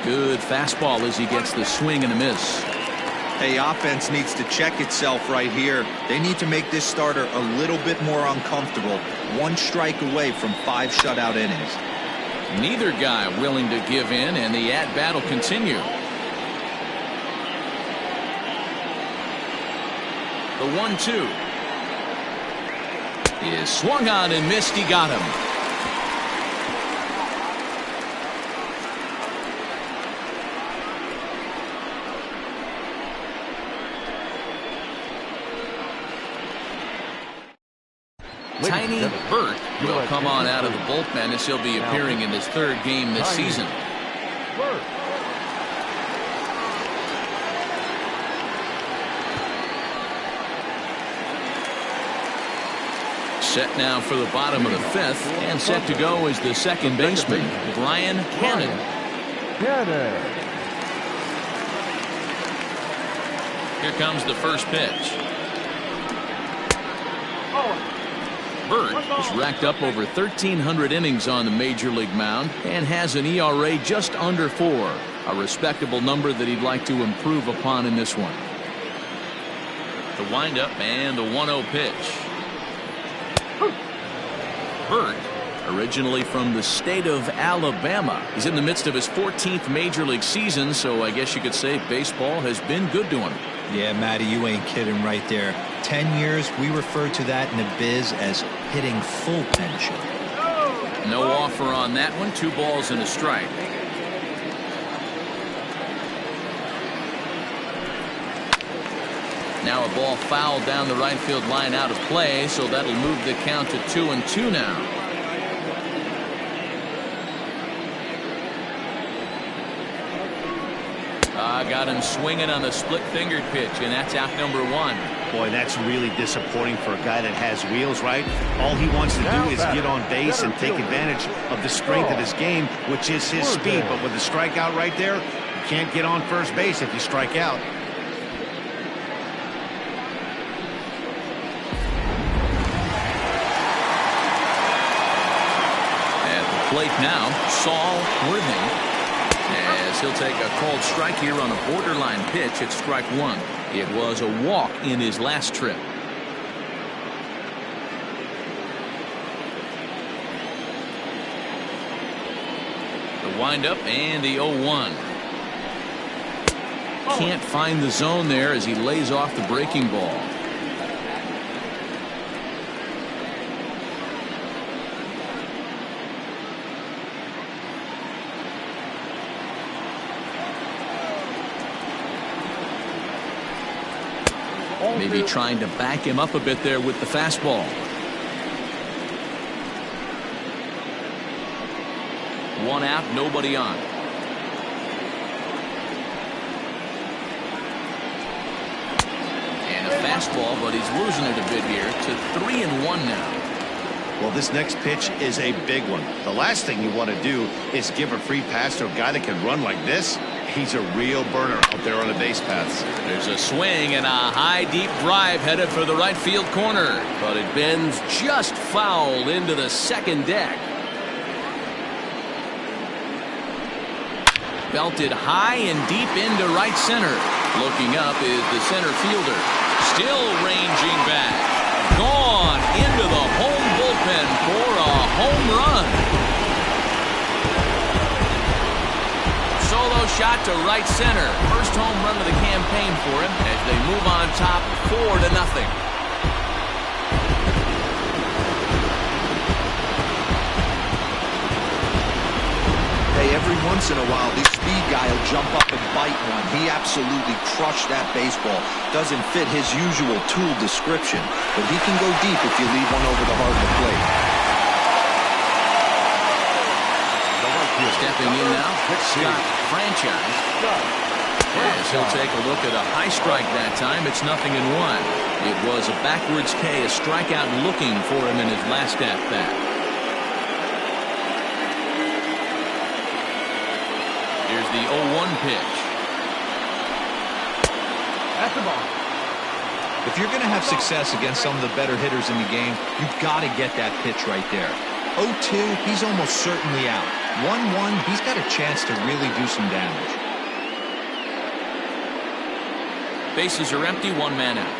Good fastball as he gets the swing and a miss. Hey, offense needs to check itself right here. They need to make this starter a little bit more uncomfortable. 1 strike away from 5 shutout innings. Neither guy willing to give in, and the at-bat will continue. The 1-2 is swung on and missed. He got him. Tiny Burt will come on out of the bullpen as he'll be appearing in his 3rd game this season. Set now for the bottom of the 5th, and set to go is the second baseman, Brian Cannon. Here comes the first pitch. Burt has racked up over 1,300 innings on the major league mound and has an ERA just under 4, a respectable number that he'd like to improve upon in this one. The windup and the 1-0 pitch. Burt, originally from the state of Alabama, is in the midst of his 14th major league season, so I guess you could say baseball has been good to him. Yeah, Matty, you ain't kidding right there. 10 years, we refer to that in the biz as hitting full pension. No offer on that one. 2 balls and a strike. Now a ball fouled down the right field line out of play, so that'll move the count to 2-2 now. Got him swinging on the split-fingered pitch, and that's out number 1. Boy, that's really disappointing for a guy that has wheels, right? All he wants to do is get on base and take advantage of the strength of his game, which is his speed. But with the strikeout right there, you can't get on first base if you strike out. At the plate now, Saul Worthing, as he'll take a called strike here on a borderline pitch at strike 1. It was a walk in his last trip. The windup and the 0-1. Can't find the zone there as he lays off the breaking ball. Maybe trying to back him up a bit there with the fastball. 1 out, nobody on. And a fastball, but he's losing it a bit here to 3-1 now. Well, this next pitch is a big one. The last thing you want to do is give a free pass to a guy that can run like this. He's a real burner out there on the base paths. There's a swing and a high deep drive headed for the right field corner, but it bends just foul into the second deck. Belted high and deep into right center. Looking up is the center fielder, still ranging back, gone into the home bullpen for a home run. Solo shot to right center. First home run of the campaign for him as they move on top 4-0. Hey, every once in a while, this speed guy will jump up and bite one. He absolutely crushed that baseball. Doesn't fit his usual tool description, but he can go deep if you leave one over the heart of the plate. Stepping in now, Scott Franchise. As he'll take a look at a high strike that time. It's 0-1. It was a backwards K, a strikeout looking for him in his last at-bat. Here's the 0-1 pitch. That's the ball. If you're going to have success against some of the better hitters in the game, you've got to get that pitch right there. 0-2, he's almost certainly out. 1-1, he's got a chance to really do some damage. Bases are empty, one man out.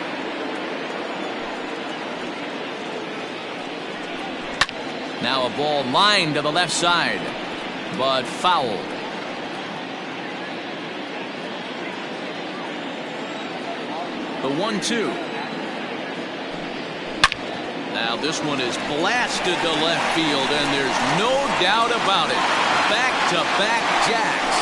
Now a ball lined to the left side, but foul. The 1-2. Now this one is blasted to left field, and there's no doubt about it. Back-to-back jacks.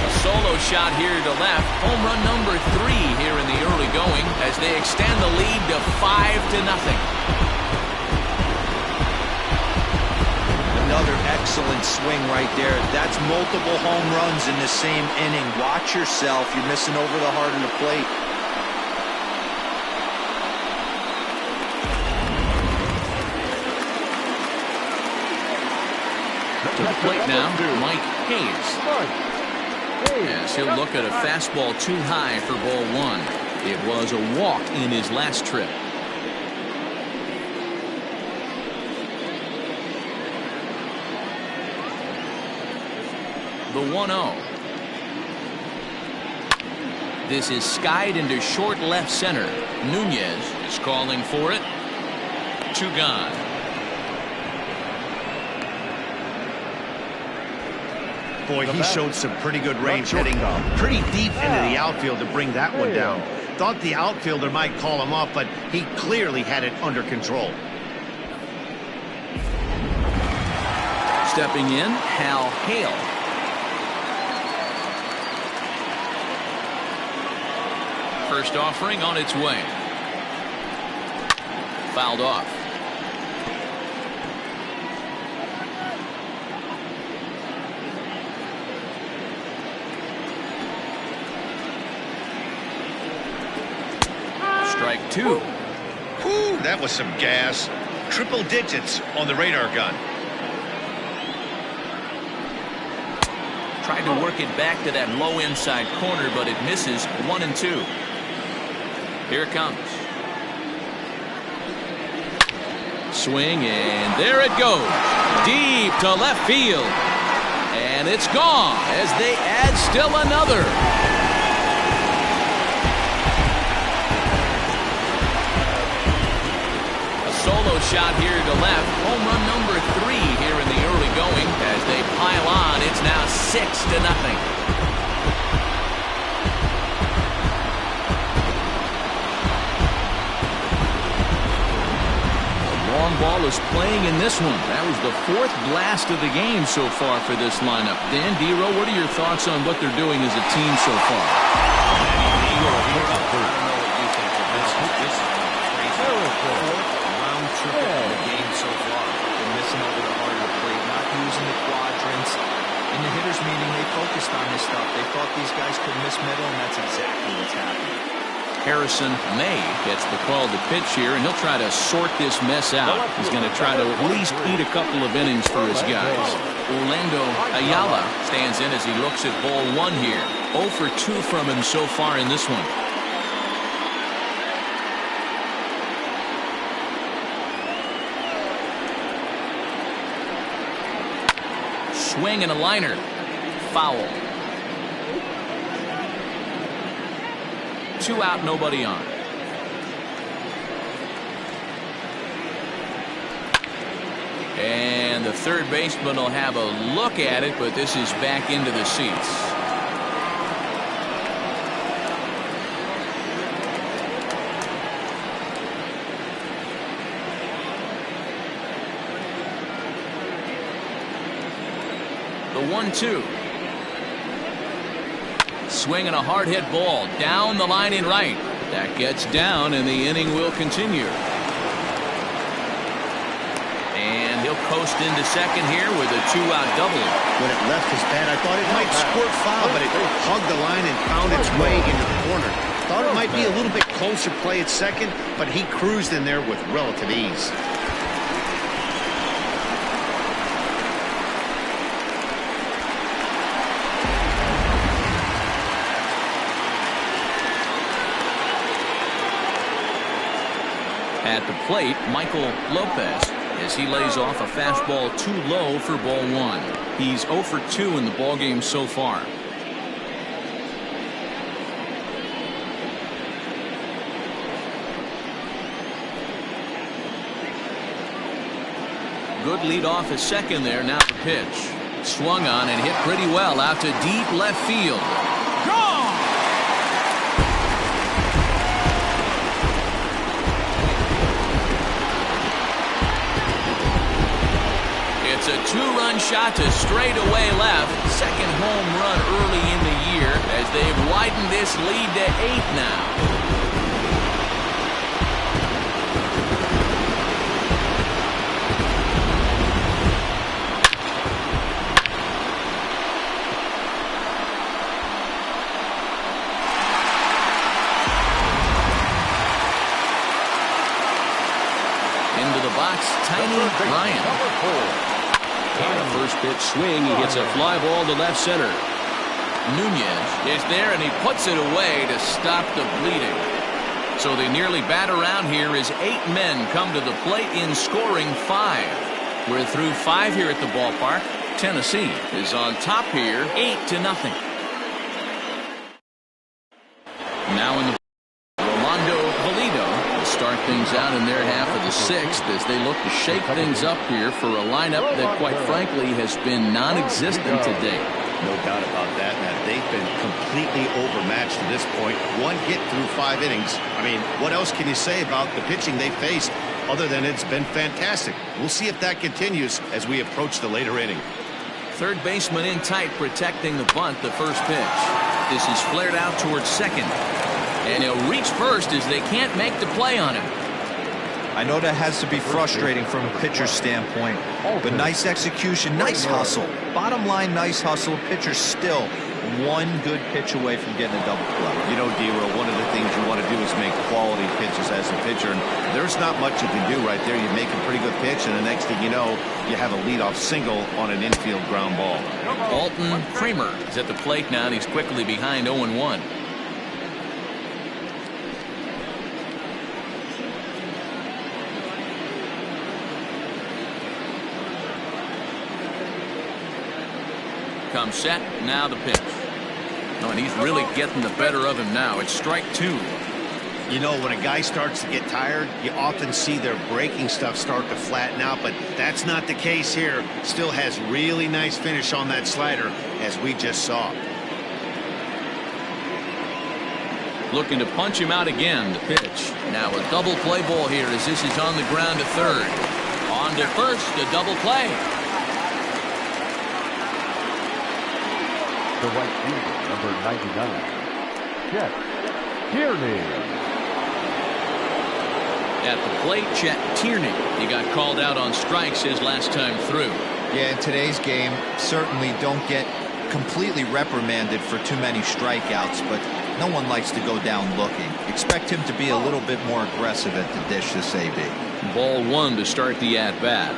A solo shot here to left. Home run number 3 here in the early going as they extend the lead to 5-0. Another excellent swing right there. That's multiple home runs in the same inning. Watch yourself. You're missing over the heart of the plate. To the plate now, Mike Hayes. Yes, he'll look at a fastball too high for ball 1. It was a walk in his last trip. The 1-0. This is skied into short left center. Nunez is calling for it. 2 gone. Boy, he showed some pretty good range hitting pretty deep into the outfield to bring that one down. Thought the outfielder might call him off, but he clearly had it under control. Stepping in, Hal Hale. First offering on its way. Fouled off. Strike 2. Whew, that was some gas. Triple digits on the radar gun. Tried to work it back to that low inside corner, but it misses. 1-2. Here it comes. Swing, and there it goes. Deep to left field. And it's gone as they add still another. A solo shot here to left. Home run number 3 here in the early going. As they pile on, it's now 6-0. Long ball is playing in this one. That was the 4th blast of the game so far for this lineup. Dan Dero, what are your thoughts on what they're doing as a team so far? I don't know what you think of this. This is crazy. Round trip of the game so far. They're missing over the heart of the plate, not using the quadrants. In the hitters meeting, they focused on this stuff. They thought these guys could miss middle, and that's exactly what's happening. Harrison May gets the call to pitch here, and he'll try to sort this mess out. He's going to try to at least eat a couple of innings for his guys. Orlando Ayala stands in as he looks at ball 1 here. 0 for 2 from him so far in this one. Swing and a liner. Foul. 2 out, nobody on. And the third baseman will have a look at it, but this is back into the seats. 1-2. Swinging a hard hit ball down the line in right. That gets down, and the inning will continue. And he'll coast into second here with a 2-out double. When it left his bat, I thought it might squirt foul, but it hugged the line and found its way into the corner. Thought it might be a little bit closer play at second, but he cruised in there with relative ease. At the plate, Michael Lopez, as he lays off a fastball too low for ball 1. He's 0 for 2 in the ballgame so far. Good lead off at second there. Now the pitch. Swung on and hit pretty well out to deep left field. Gone! It's a 2-run shot to straightaway left. Second home run early in the year as they've widened this lead to 8 now. Into the box, Tiny Ryan. On a first pitch swing, he hits a fly ball to left center. Nunez is there, and he puts it away to stop the bleeding. So they nearly bat around here as 8 men come to the plate in scoring 5. We're through 5 here at the ballpark. Tennessee is on top here, 8-0. Now in the start things out in their half of the 6th as they look to shake things up here for a lineup that quite frankly has been non-existent today. No doubt about that, Matt. They've been completely overmatched to this point. 1 hit through 5 innings. I mean, what else can you say about the pitching they faced other than it's been fantastic? We'll see if that continues as we approach the later inning. Third baseman in tight protecting the bunt, the first pitch. This is flared out towards second. And he'll reach first as they can't make the play on him. I know that has to be frustrating from a pitcher's standpoint, but nice execution, nice hustle. Bottom line, nice hustle. Pitcher still 1 good pitch away from getting a double play. You know, D-Roll, one of the things you want to do is make quality pitches as a pitcher, and there's not much you can do right there. You make a pretty good pitch, and the next thing you know, you have a leadoff single on an infield ground ball. Alton Kramer is at the plate now, and he's quickly behind 0-1. Comes set, now the pitch. Oh, and he's really getting the better of him now. It's strike 2. You know, when a guy starts to get tired, you often see their breaking stuff start to flatten out, but that's not the case here. Still has really nice finish on that slider, as we just saw. Looking to punch him out again, the pitch. Now a double play ball here as this is on the ground to third. On to first, a double play. The right fielder, number 99, Chet Tierney. At the plate, Chet Tierney. He got called out on strikes his last time through. Yeah, in today's game, certainly don't get completely reprimanded for too many strikeouts, but no one likes to go down looking. Expect him to be a little bit more aggressive at the dish this AB. Ball 1 to start the at-bat.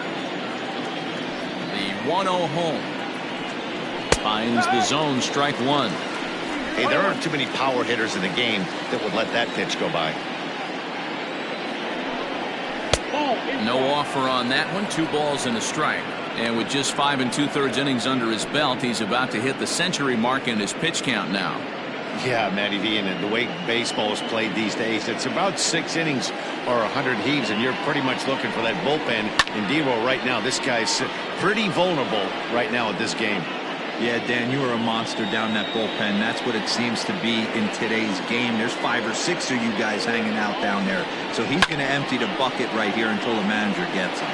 The 1-0 home. Finds the zone, strike 1. Hey, there aren't too many power hitters in the game that would let that pitch go by. No offer on that one. 2 balls and a strike. And with just 5 2/3 innings under his belt, he's about to hit the century mark in his pitch count now. Yeah, Matty V, and the way baseball is played these days, it's about 6 innings or 100 heaves, and you're pretty much looking for that bullpen. In D-roll right now, this guy's pretty vulnerable right now at this game. Yeah, Dan, you are a monster down that bullpen. That's what it seems to be in today's game. There's 5 or 6 of you guys hanging out down there. So he's going to empty the bucket right here until the manager gets him.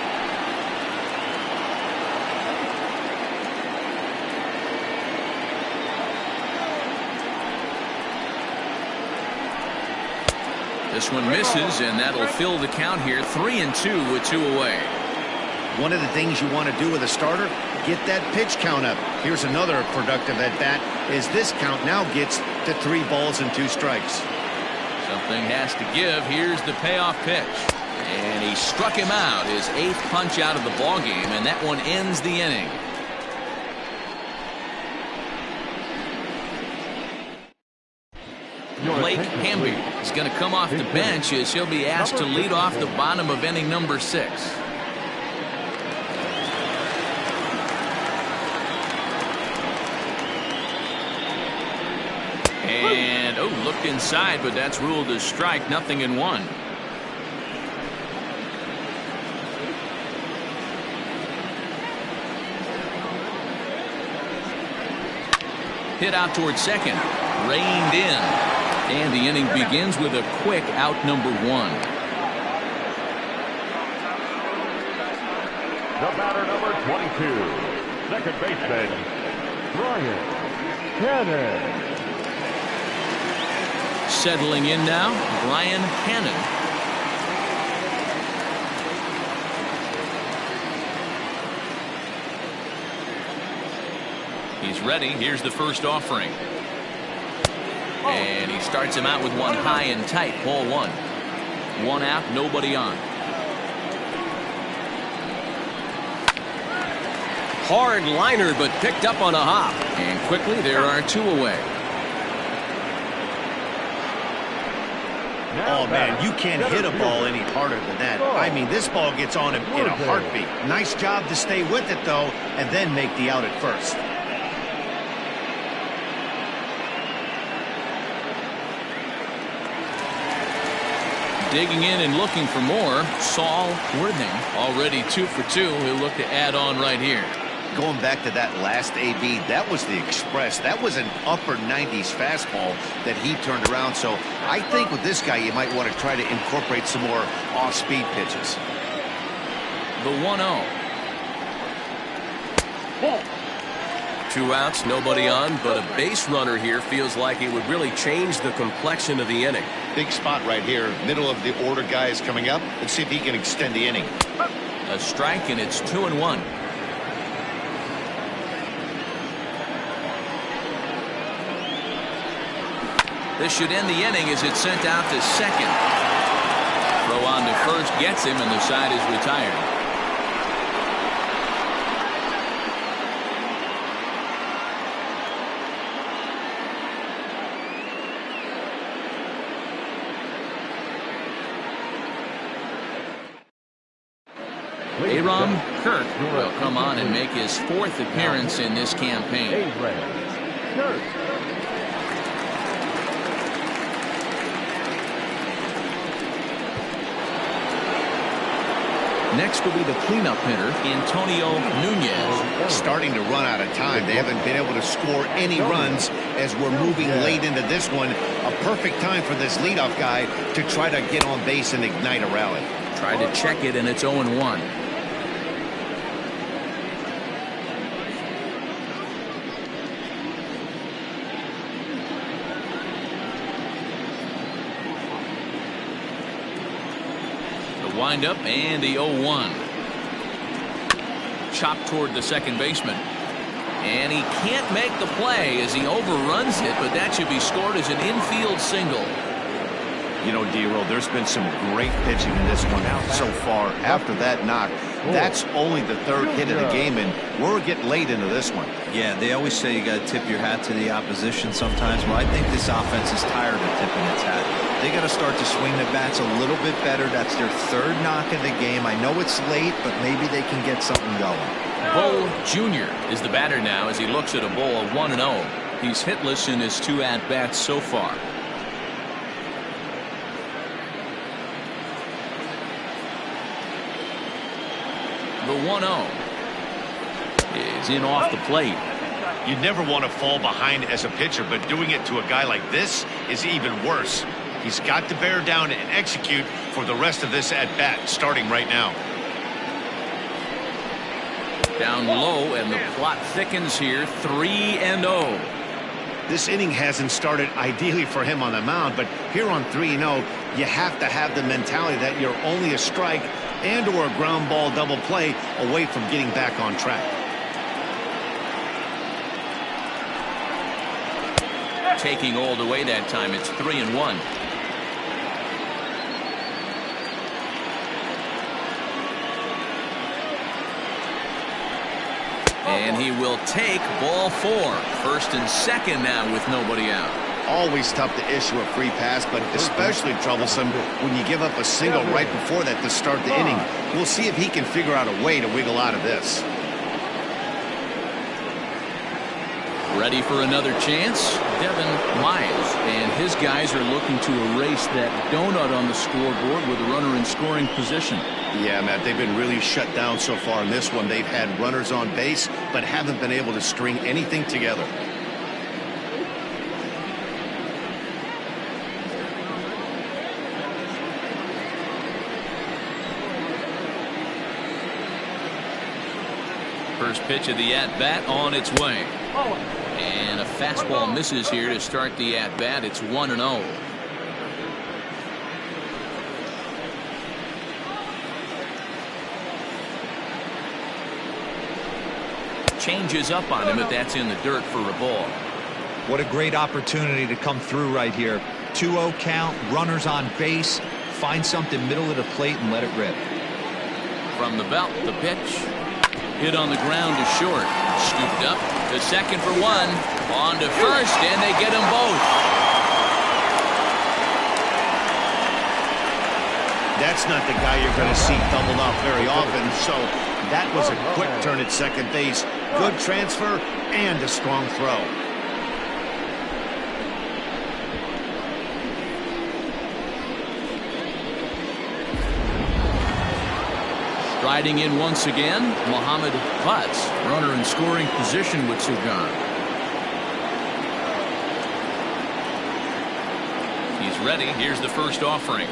This one misses, and that'll fill the count here. 3-2 with 2 away. One of the things you want to do with a starter, get that pitch count up. Here's another productive at bat, is this count now gets to 3 balls and 2 strikes. Something has to give. Here's the payoff pitch. And he struck him out, his 8th punch out of the ballgame, and that one ends the inning. Blake Hamby is going to come off the bench as he'll be asked to lead off the bottom of inning number 6. And looked inside, but that's ruled a strike. 0-1. Hit out towards second, reined in, and the inning begins with a quick out number 1. The batter, number 22, second baseman, Brian Cannon. Settling in now, Brian Cannon. He's ready. Here's the first offering. And he starts him out with one high and tight. Ball 1. 1 out, nobody on. Hard liner, but picked up on a hop. And quickly, there are 2 away. Oh, man, you can't hit a ball any harder than that. I mean, this ball gets on him in a heartbeat. Nice job to stay with it, though, and then make the out at first. Digging in and looking for more, Saul Worthing, already 2 for 2. He'll look to add on right here. Going back to that last AB, that was the express. That was an upper 90s fastball that he turned around. So I think with this guy, you might want to try to incorporate some more off-speed pitches. The 1-0. 2 outs, nobody on, but a base runner here feels like it would really change the complexion of the inning. Big spot right here. Middle of the order guy is coming up. Let's see if he can extend the inning. A strike, and it's 2-1. This should end the inning as it's sent out to second. Throw on to first gets him, and the side is retired. Aram Kirk will come on and make his 4th appearance in this campaign. Next will be the cleanup hitter, Antonio Nunez. Starting to run out of time. They haven't been able to score any runs as we're moving late into this one. A perfect time for this leadoff guy to try to get on base and ignite a rally. Tried to check it, and it's 0-1. Wind up and the 0-1. Chopped toward the second baseman. And he can't make the play as he overruns it, but that should be scored as an infield single. You know, D-Roll, there's been some great pitching in this one so far. After that knock, that's only the 3rd hit of the game, and we're getting late into this one. Yeah, they always say you got to tip your hat to the opposition sometimes. Well, I think this offense is tired of tipping its hat. They got to start to swing the bats a little bit better. That's their 3rd knock of the game. I know it's late, but maybe they can get something going. Bo Jr. is the batter now as he looks at a ball of 1-0. He's hitless in his 2 at-bats so far. The 1-0 is in off the plate. You never want to fall behind as a pitcher, but doing it to a guy like this is even worse. He's got to bear down and execute for the rest of this at-bat, starting right now. Down low, and the plot thickens here. 3-0. This inning hasn't started ideally for him on the mound, but here on 3-0, you have to have the mentality that you're only a strike and or a ground ball double play away from getting back on track. Taking all the way that time. It's 3-1. And he will take ball 4. First and second now with nobody out. Always tough to issue a free pass, but especially troublesome when you give up a single right before that to start the inning. We'll see if he can figure out a way to wiggle out of this. Ready for another chance? Devin Miles and his guys are looking to erase that donut on the scoreboard with a runner in scoring position. Yeah, Matt, they've been really shut down so far in this one. They've had runners on base, but haven't been able to string anything together. First pitch of the at-bat on its way. And a fastball misses here to start the at-bat. It's 1-0. Changes up on him, but that's in the dirt for a ball. What a great opportunity to come through right here. 2-0 count, runners on base. Find something middle of the plate and let it rip. From the belt, the pitch. Hit on the ground to short. Scooped up to second for 1. On to first, and they get them both. That's not the guy you're going to see doubled off very often, so that was a quick turn at second base. Good transfer and a strong throw. Striding in once again, Muhammad Butts, runner in scoring position with Sugan. He's ready. Here's the first offering.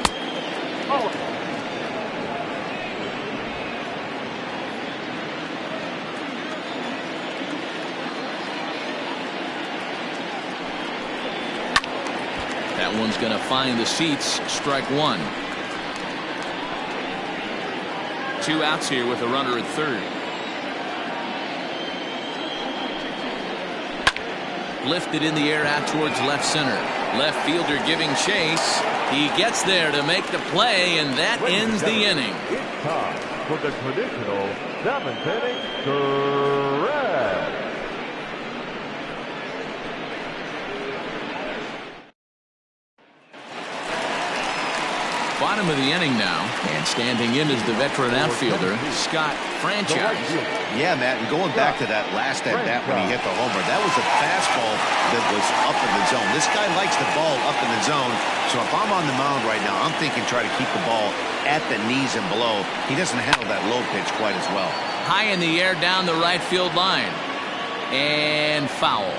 That one's going to find the seats. Strike 1. 2 outs here with a runner at third. Lifted in the air out towards left center. Left fielder giving chase. He gets there to make the play, and that ends the inning. It's time for the traditional 7th inning stretch. Bottom of the inning now, and standing in is the veteran outfielder, Scott Franchise. Yeah, Matt, and going back to that last at-bat when he hit the homer, that was a fastball that was up in the zone. This guy likes the ball up in the zone, so if I'm on the mound right now, I'm thinking try to keep the ball at the knees and below. He doesn't handle that low pitch quite as well. High in the air down the right field line. And foul.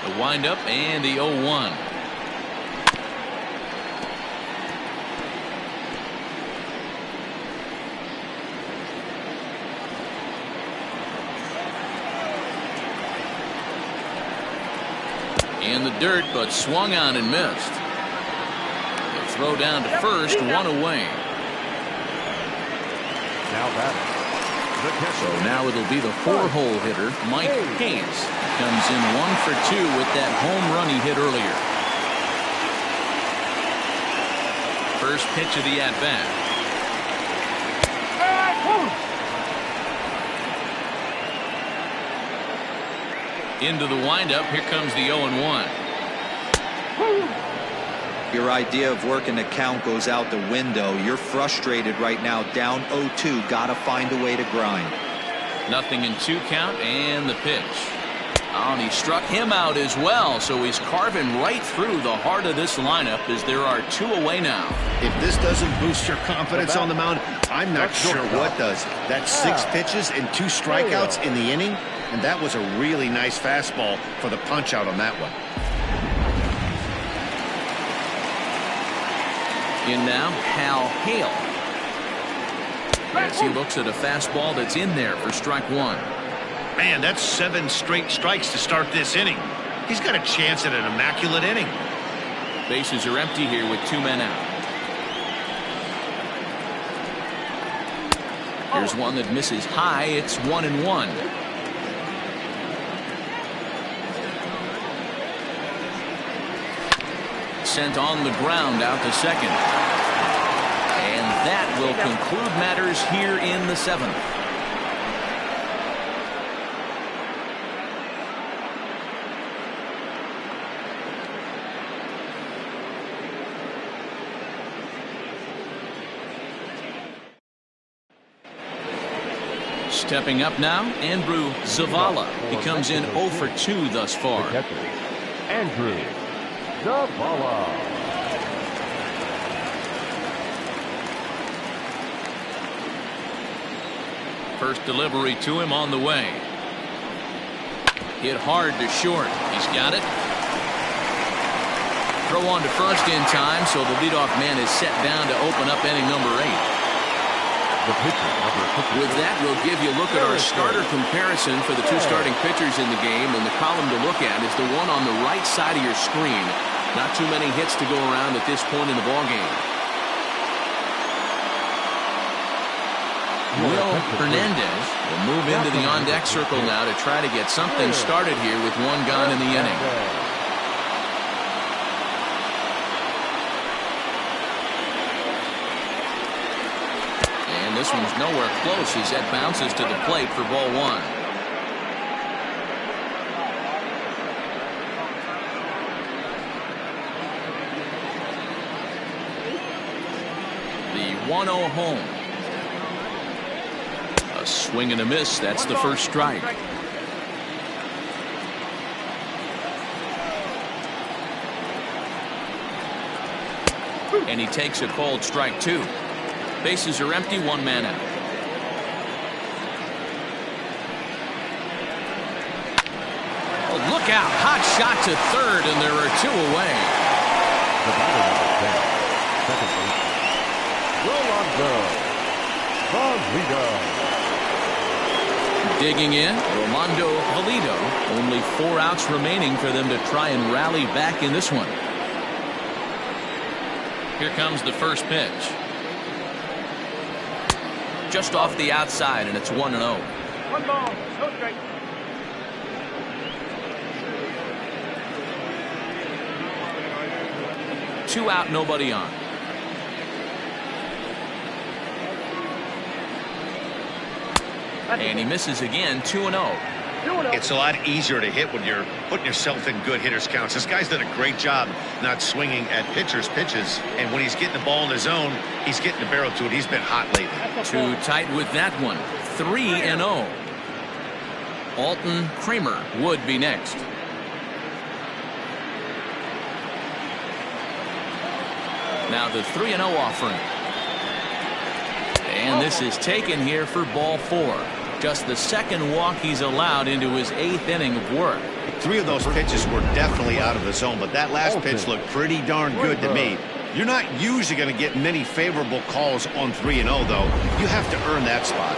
The windup and the 0-1. In the dirt, but swung on and missed. The throw down to first, 1 away. Now batting. So now it'll be the 4-hole hitter, Mike Hayes. Comes in 1 for 2 with that home run he hit earlier. First pitch of the at-bat. Into the windup. Here comes the 0-1. Your idea of working the count goes out the window. You're frustrated right now, down 0-2. Gotta find a way to grind. Nothing in 2 count, and the pitch. Oh, and he struck him out as well, so he's carving right through the heart of this lineup as there are 2 away now. If this doesn't boost your confidence on the mound, I'm not sure what does. That's 6 pitches and 2 strikeouts in the inning, and that was a really nice fastball for the punch out on that one. In now, Hal Hale. As he looks at a fastball that's in there for strike one. Man, that's 7 straight strikes to start this inning. He's got a chance at an immaculate inning. Bases are empty here with 2 men out. Here's one that misses high. It's 1-1. Sent on the ground out to second. And that will conclude matters here in the 7th. Stepping up now, Andrew Zavala. He comes in 0 for 2 thus far. Andrew Zavala. First delivery to him on the way. Hit hard to short. He's got it. Throw on to first in time, so the leadoff man is set down to open up inning number 8. With that, we'll give you a look at our starter comparison for the 2 starting pitchers in the game, and the column to look at is the one on the right side of your screen. Not too many hits to go around at this point in the ballgame. Will Hernandez will move into the on-deck circle now to try to get something started here with 1 gone in the inning. This one's nowhere close as that bounces to the plate for ball 1. The 1-0 home. A swing and a miss. That's the first strike. And he takes a called strike 2. Bases are empty, 1 man out. Oh, look out. Hot shot to third, and there are 2 away. The batter number 10, second base, Rolando Valido. Digging in, Rolando Valido. Only 4 outs remaining for them to try and rally back in this one. Here comes the first pitch. Just off the outside, and it's 1-0. 1 ball, no strike. Two out, nobody on. And he misses again, 2-0. It's a lot easier to hit when you're putting yourself in good hitters counts. This guy's done a great job not swinging at pitchers' pitches, and when he's getting the ball in his zone, he's getting the barrel to it. He's been hot lately. Too tight with that one. 3-0. Alton Kramer would be next. Now the 3-0 offering. And this is taken here for ball 4. Just the second walk he's allowed into his 8th inning of work. 3 of those pitches were definitely out of the zone, but that last pitch looked pretty darn good to me. You're not usually going to get many favorable calls on 3-0, though. You have to earn that spot.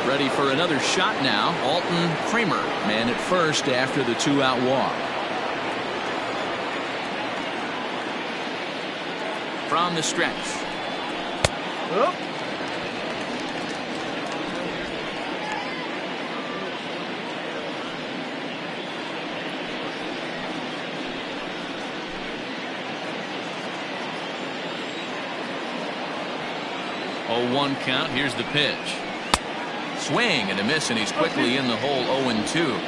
Ready for another shot now. Alton Kramer, man at first after the 2-out walk. From the stretch. Oh. Oh, 1 count. Here's the pitch. Swing and a miss, and he's quickly in the hole. 0-2.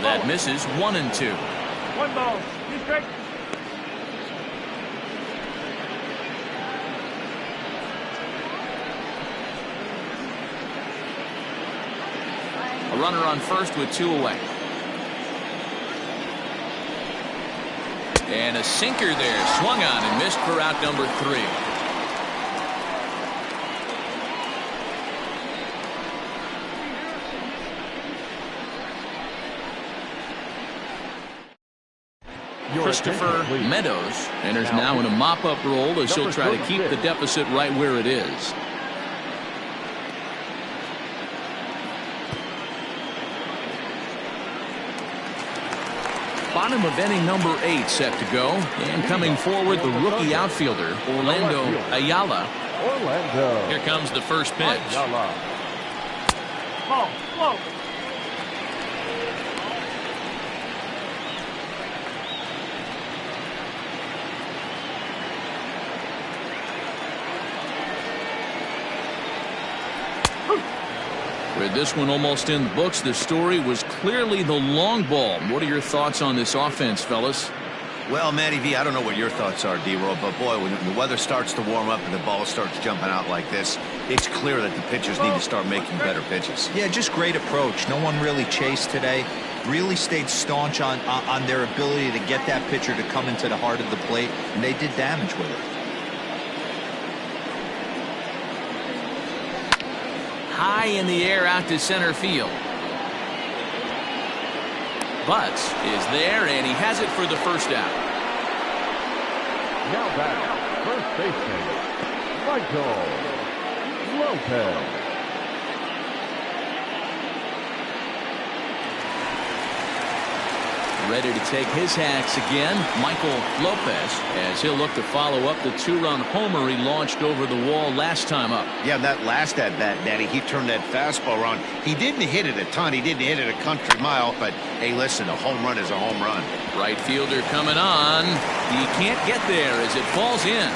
That misses. 1-2. 1 ball, 2 strikes. A runner on first with 2 away. And a sinker there. Swung on and missed for out number 3. Christopher Meadows enters now in a mop-up role as he'll try to keep the deficit right where it is. Bottom of inning number 8 set to go, and coming forward the rookie outfielder Orlando Ayala. Here comes the first pitch. Ball, slow. With this one almost in the books, the story was clearly the long ball. What are your thoughts on this offense, fellas? Well, Matty V, I don't know what your thoughts are, D-Roll, but boy, when the weather starts to warm up and the ball starts jumping out like this, it's clear that the pitchers need to start making better pitches. Yeah, just great approach. No one really chased today. Really stayed staunch on their ability to get that pitcher to come into the heart of the plate, and they did damage with it. High in the air out to center field. Butts is there, and he has it for the first out. Now back, first baseman, Michael Lopez. Ready to take his hacks again, Michael Lopez, as he'll look to follow up the 2-run homer he launched over the wall last time up. Yeah, that last at-bat, Daddy, he turned that fastball around. He didn't hit it a ton. He didn't hit it a country mile, but hey, listen, a home run is a home run. Right fielder coming on. He can't get there as it falls in.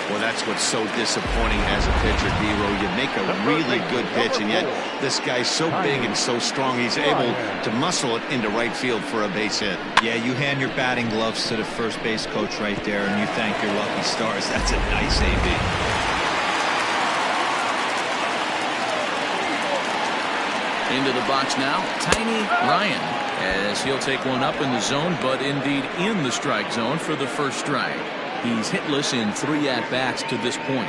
Well, that's what's so disappointing as a pitcher, D-Roll. You make a really good pitch, and yet this guy's so big and so strong, he's able to muscle it into right field for a base hit. Yeah, you hand your batting gloves to the first base coach right there, and you thank your lucky stars. That's a nice AB. Into the box now, Tiny Ryan, as he'll take one up in the zone, but indeed in the strike zone for the first strike. He's hitless in 3 at-bats to this point.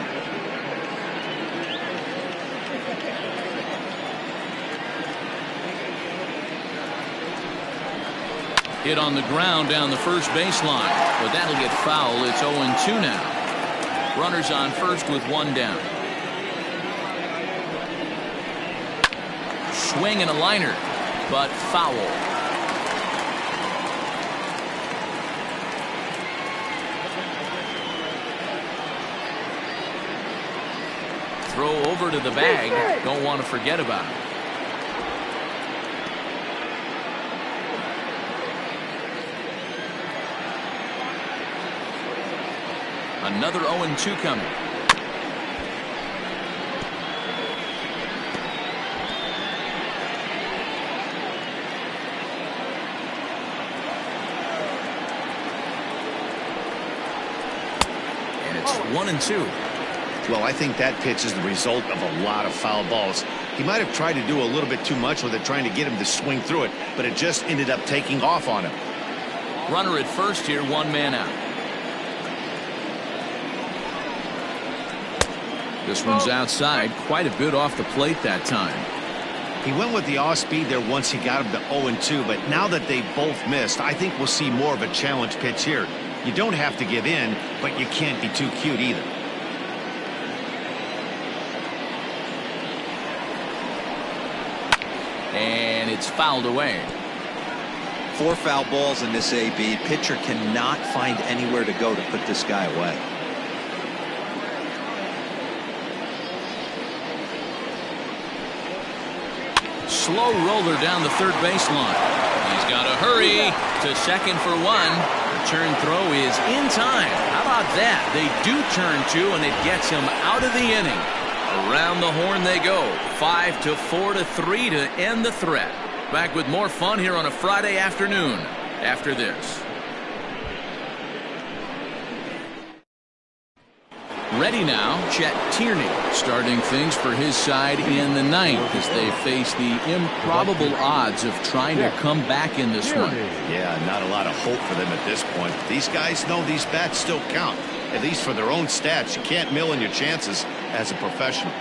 Hit on the ground down the first baseline, but that'll get foul. It's 0-2 now. Runners on first with 1 down. Swing and a liner, but foul. Throw over to the bag. Don't want to forget about it. Another 0-2 coming. And it's 1-2. Well, I think that pitch is the result of a lot of foul balls. He might have tried to do a little bit too much with it, trying to get him to swing through it, but it just ended up taking off on him. Runner at first here, 1 man out. This one's outside, quite a bit off the plate that time. He went with the off speed there once he got him to 0-2, but now that they both missed, I think we'll see more of a challenge pitch here. You don't have to give in, but you can't be too cute either. And it's fouled away. 4 foul balls in this AB. Pitcher cannot find anywhere to go to put this guy away. Slow roller down the third baseline. He's got to hurry to second for 1. The turn throw is in time. How about that? They do turn 2, and it gets him out of the inning. Around the horn they go. 5-4-3 to end the threat. Back with more fun here on a Friday afternoon after this. Ready now, Chet Tierney starting things for his side in the 9th as they face the improbable odds of trying to come back in this one. Yeah, not a lot of hope for them at this point. These guys know these bats still count, at least for their own stats. You can't mill in your chances as a professional.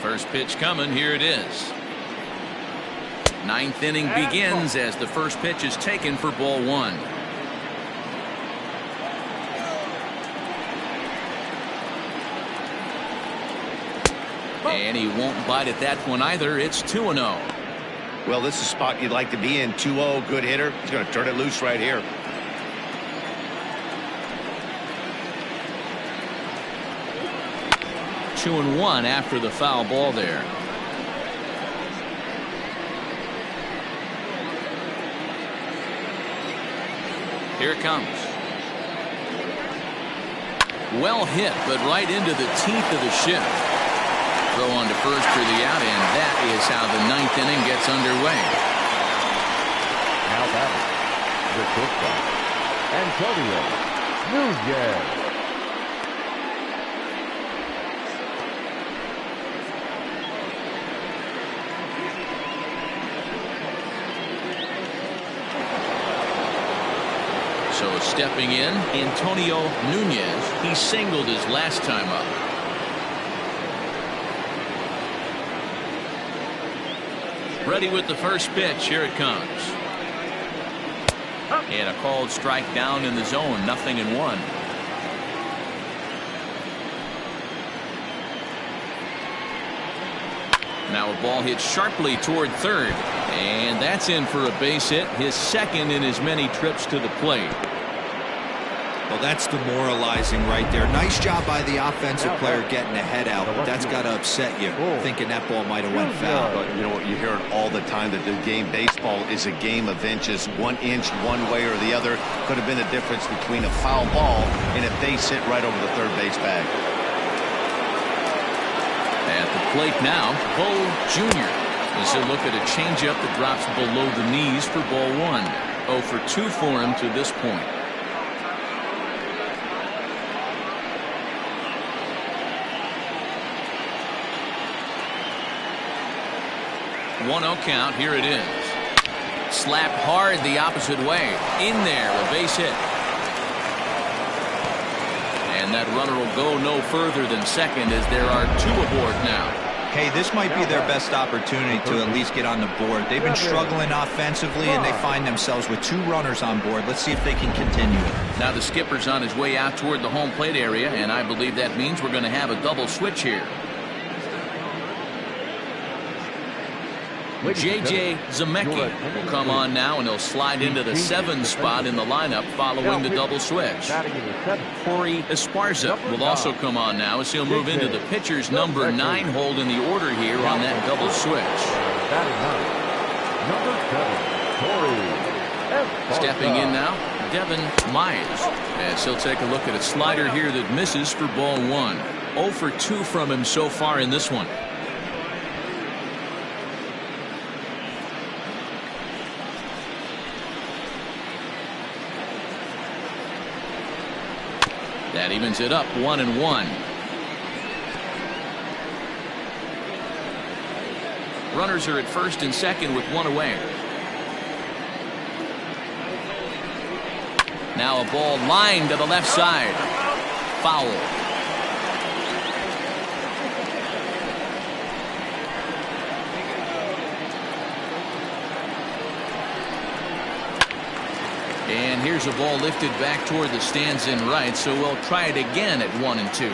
First pitch coming. Here it is. Ninth inning begins as the first pitch is taken for ball one. And he won't bite at that one either. It's 2-0. Well, this is a spot you'd like to be in. 2-0, good hitter. He's going to turn it loose right here. Two and one after the foul ball there. Here it comes. Well hit, but right into the teeth of the shift. Throw on to first for the out, and that is how the ninth inning gets underway. Now batting, the shortstop, Antonio Nunez. So stepping in, Antonio Nunez. He singled his last time up. Ready with the first pitch. Here it comes. And a called strike down in the zone. 0-1. Now a ball hit sharply toward third. And that's in for a base hit. His second in as many trips to the plate. Well, that's demoralizing right there. Nice job by the offensive player getting the head out, but that's got to upset you, thinking that ball might have went foul. But you know what, you hear it all the time that the game baseball is a game of inches. 1 inch one way or the other could have been the difference between a foul ball and a base hit right over the third base bag. At the plate now, Bo Jr. As he'll look at a changeup that drops below the knees for ball one. 0 for 2 for him to this point. 1-0 count. Here it is. Slapped hard the opposite way. In there, a base hit. And that runner will go no further than second as there are 2 aboard now. Hey, this might be their best opportunity to at least get on the board. They've been struggling offensively, and they find themselves with 2 runners on board. Let's see if they can continue it. Now the skipper's on his way out toward the home plate area, and I believe that means we're going to have a double switch here. J.J. Zemecki will come on now, and he'll slide into the 7 spot in the lineup following the double switch. Corey Esparza will also come on now as he'll move into the pitcher's number 9 hold in the order here on that double switch. Stepping in now, Devin Myers, as he'll take a look at a slider here that misses for ball 1. 0 for 2 from him so far in this one. That evens it up 1-1. Runners are at first and second with 1 away. Now a ball lined to the left side. Foul. And here's a ball lifted back toward the stands in right, so we'll try it again at 1-2.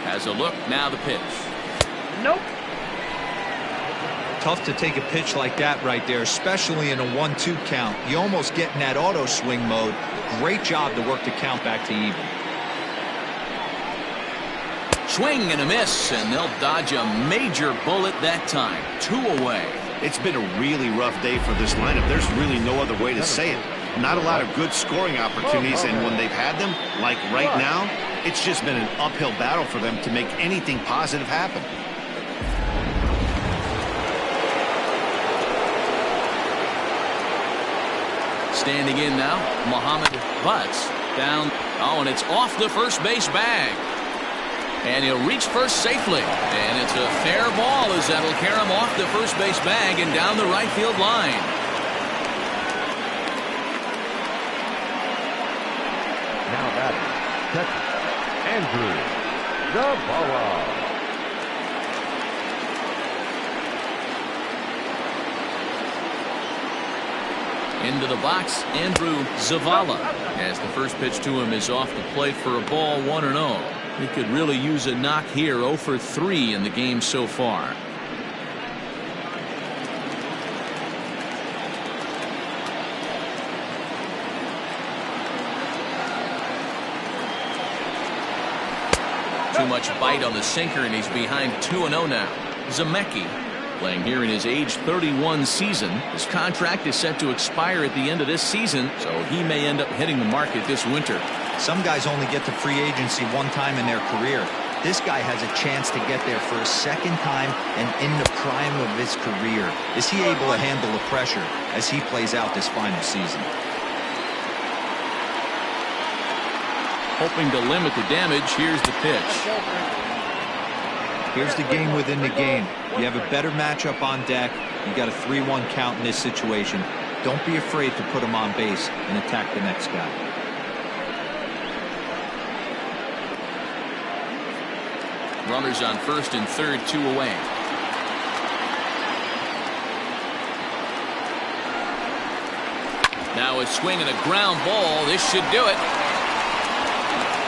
Has a look, now the pitch. Nope. Tough to take a pitch like that right there, especially in a 1-2 count. You almost get in that auto swing mode. Great job to work the count back to even. Swing and a miss, and they'll dodge a major bullet that time. 2 away. It's been a really rough day for this lineup. There's really no other way to say it. Not a lot of good scoring opportunities, and when they've had them, like right now, it's just been an uphill battle for them to make anything positive happen. Standing in now, Muhammad Butts down. Oh, and it's off the first base bag. And he'll reach first safely. And it's a fair ball as that'll carry him off the first base bag and down the right field line. catcher, Andrew Zavala. Into the box, Andrew Zavala, as the first pitch to him is off the plate for a ball, 1-0. He could really use a knock here. 0 for 3 in the game so far. Too much bite on the sinker, and he's behind 2-0 now. Zemecki, playing here in his age 31 season. His contract is set to expire at the end of this season, so he may end up hitting the market this winter. Some guys only get to free agency one time in their career. This guy has a chance to get there for a second time and in the prime of his career. Is he able to handle the pressure as he plays out this final season? Hoping to limit the damage, here's the pitch. Here's the game within the game. You have a better matchup on deck. You got a 3-1 count in this situation. Don't be afraid to put him on base and attack the next guy. Runners on first and third, 2 away. Now a swing and a ground ball. This should do it.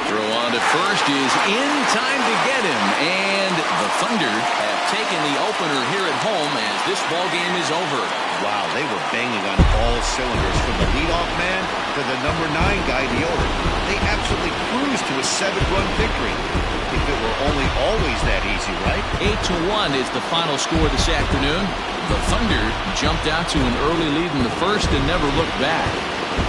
Throw on to first is in time to get him, and the Thunder have taken the opener here at home as this ball game is over. Wow, they were banging on all cylinders from the leadoff man to the number 9 guy, the owner. They absolutely cruised to a 7-run victory. If it were only always that easy, right? 8-1 is the final score this afternoon. The Thunder jumped out to an early lead in the first and never looked back.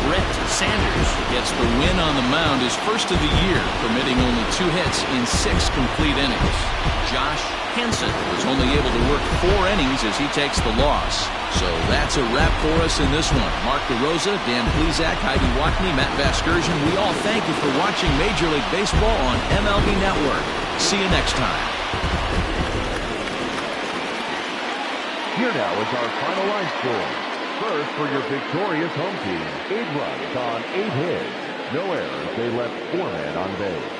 Brett Sanders gets the win on the mound, his first of the year, permitting only 2 hits in 6 complete innings. Josh Henson was only able to work 4 innings as he takes the loss. So that's a wrap for us in this one. Mark DeRosa, Dan Plesac, Heidi Watney, Matt Vasgersian, we all thank you for watching Major League Baseball on MLB Network. See you next time. Here now is our final line score. First, for your victorious home team, 8 runs on 8 hits. No errors. They left 4 men on base.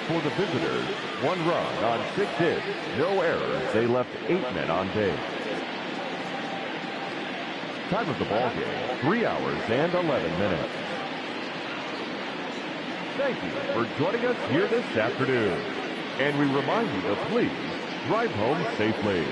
For the visitors, 1 run on 6 hits. No errors. They left 8 men on base. Time of the ball game, 3 hours and 11 minutes. Thank you for joining us here this afternoon. And we remind you to please drive home safely.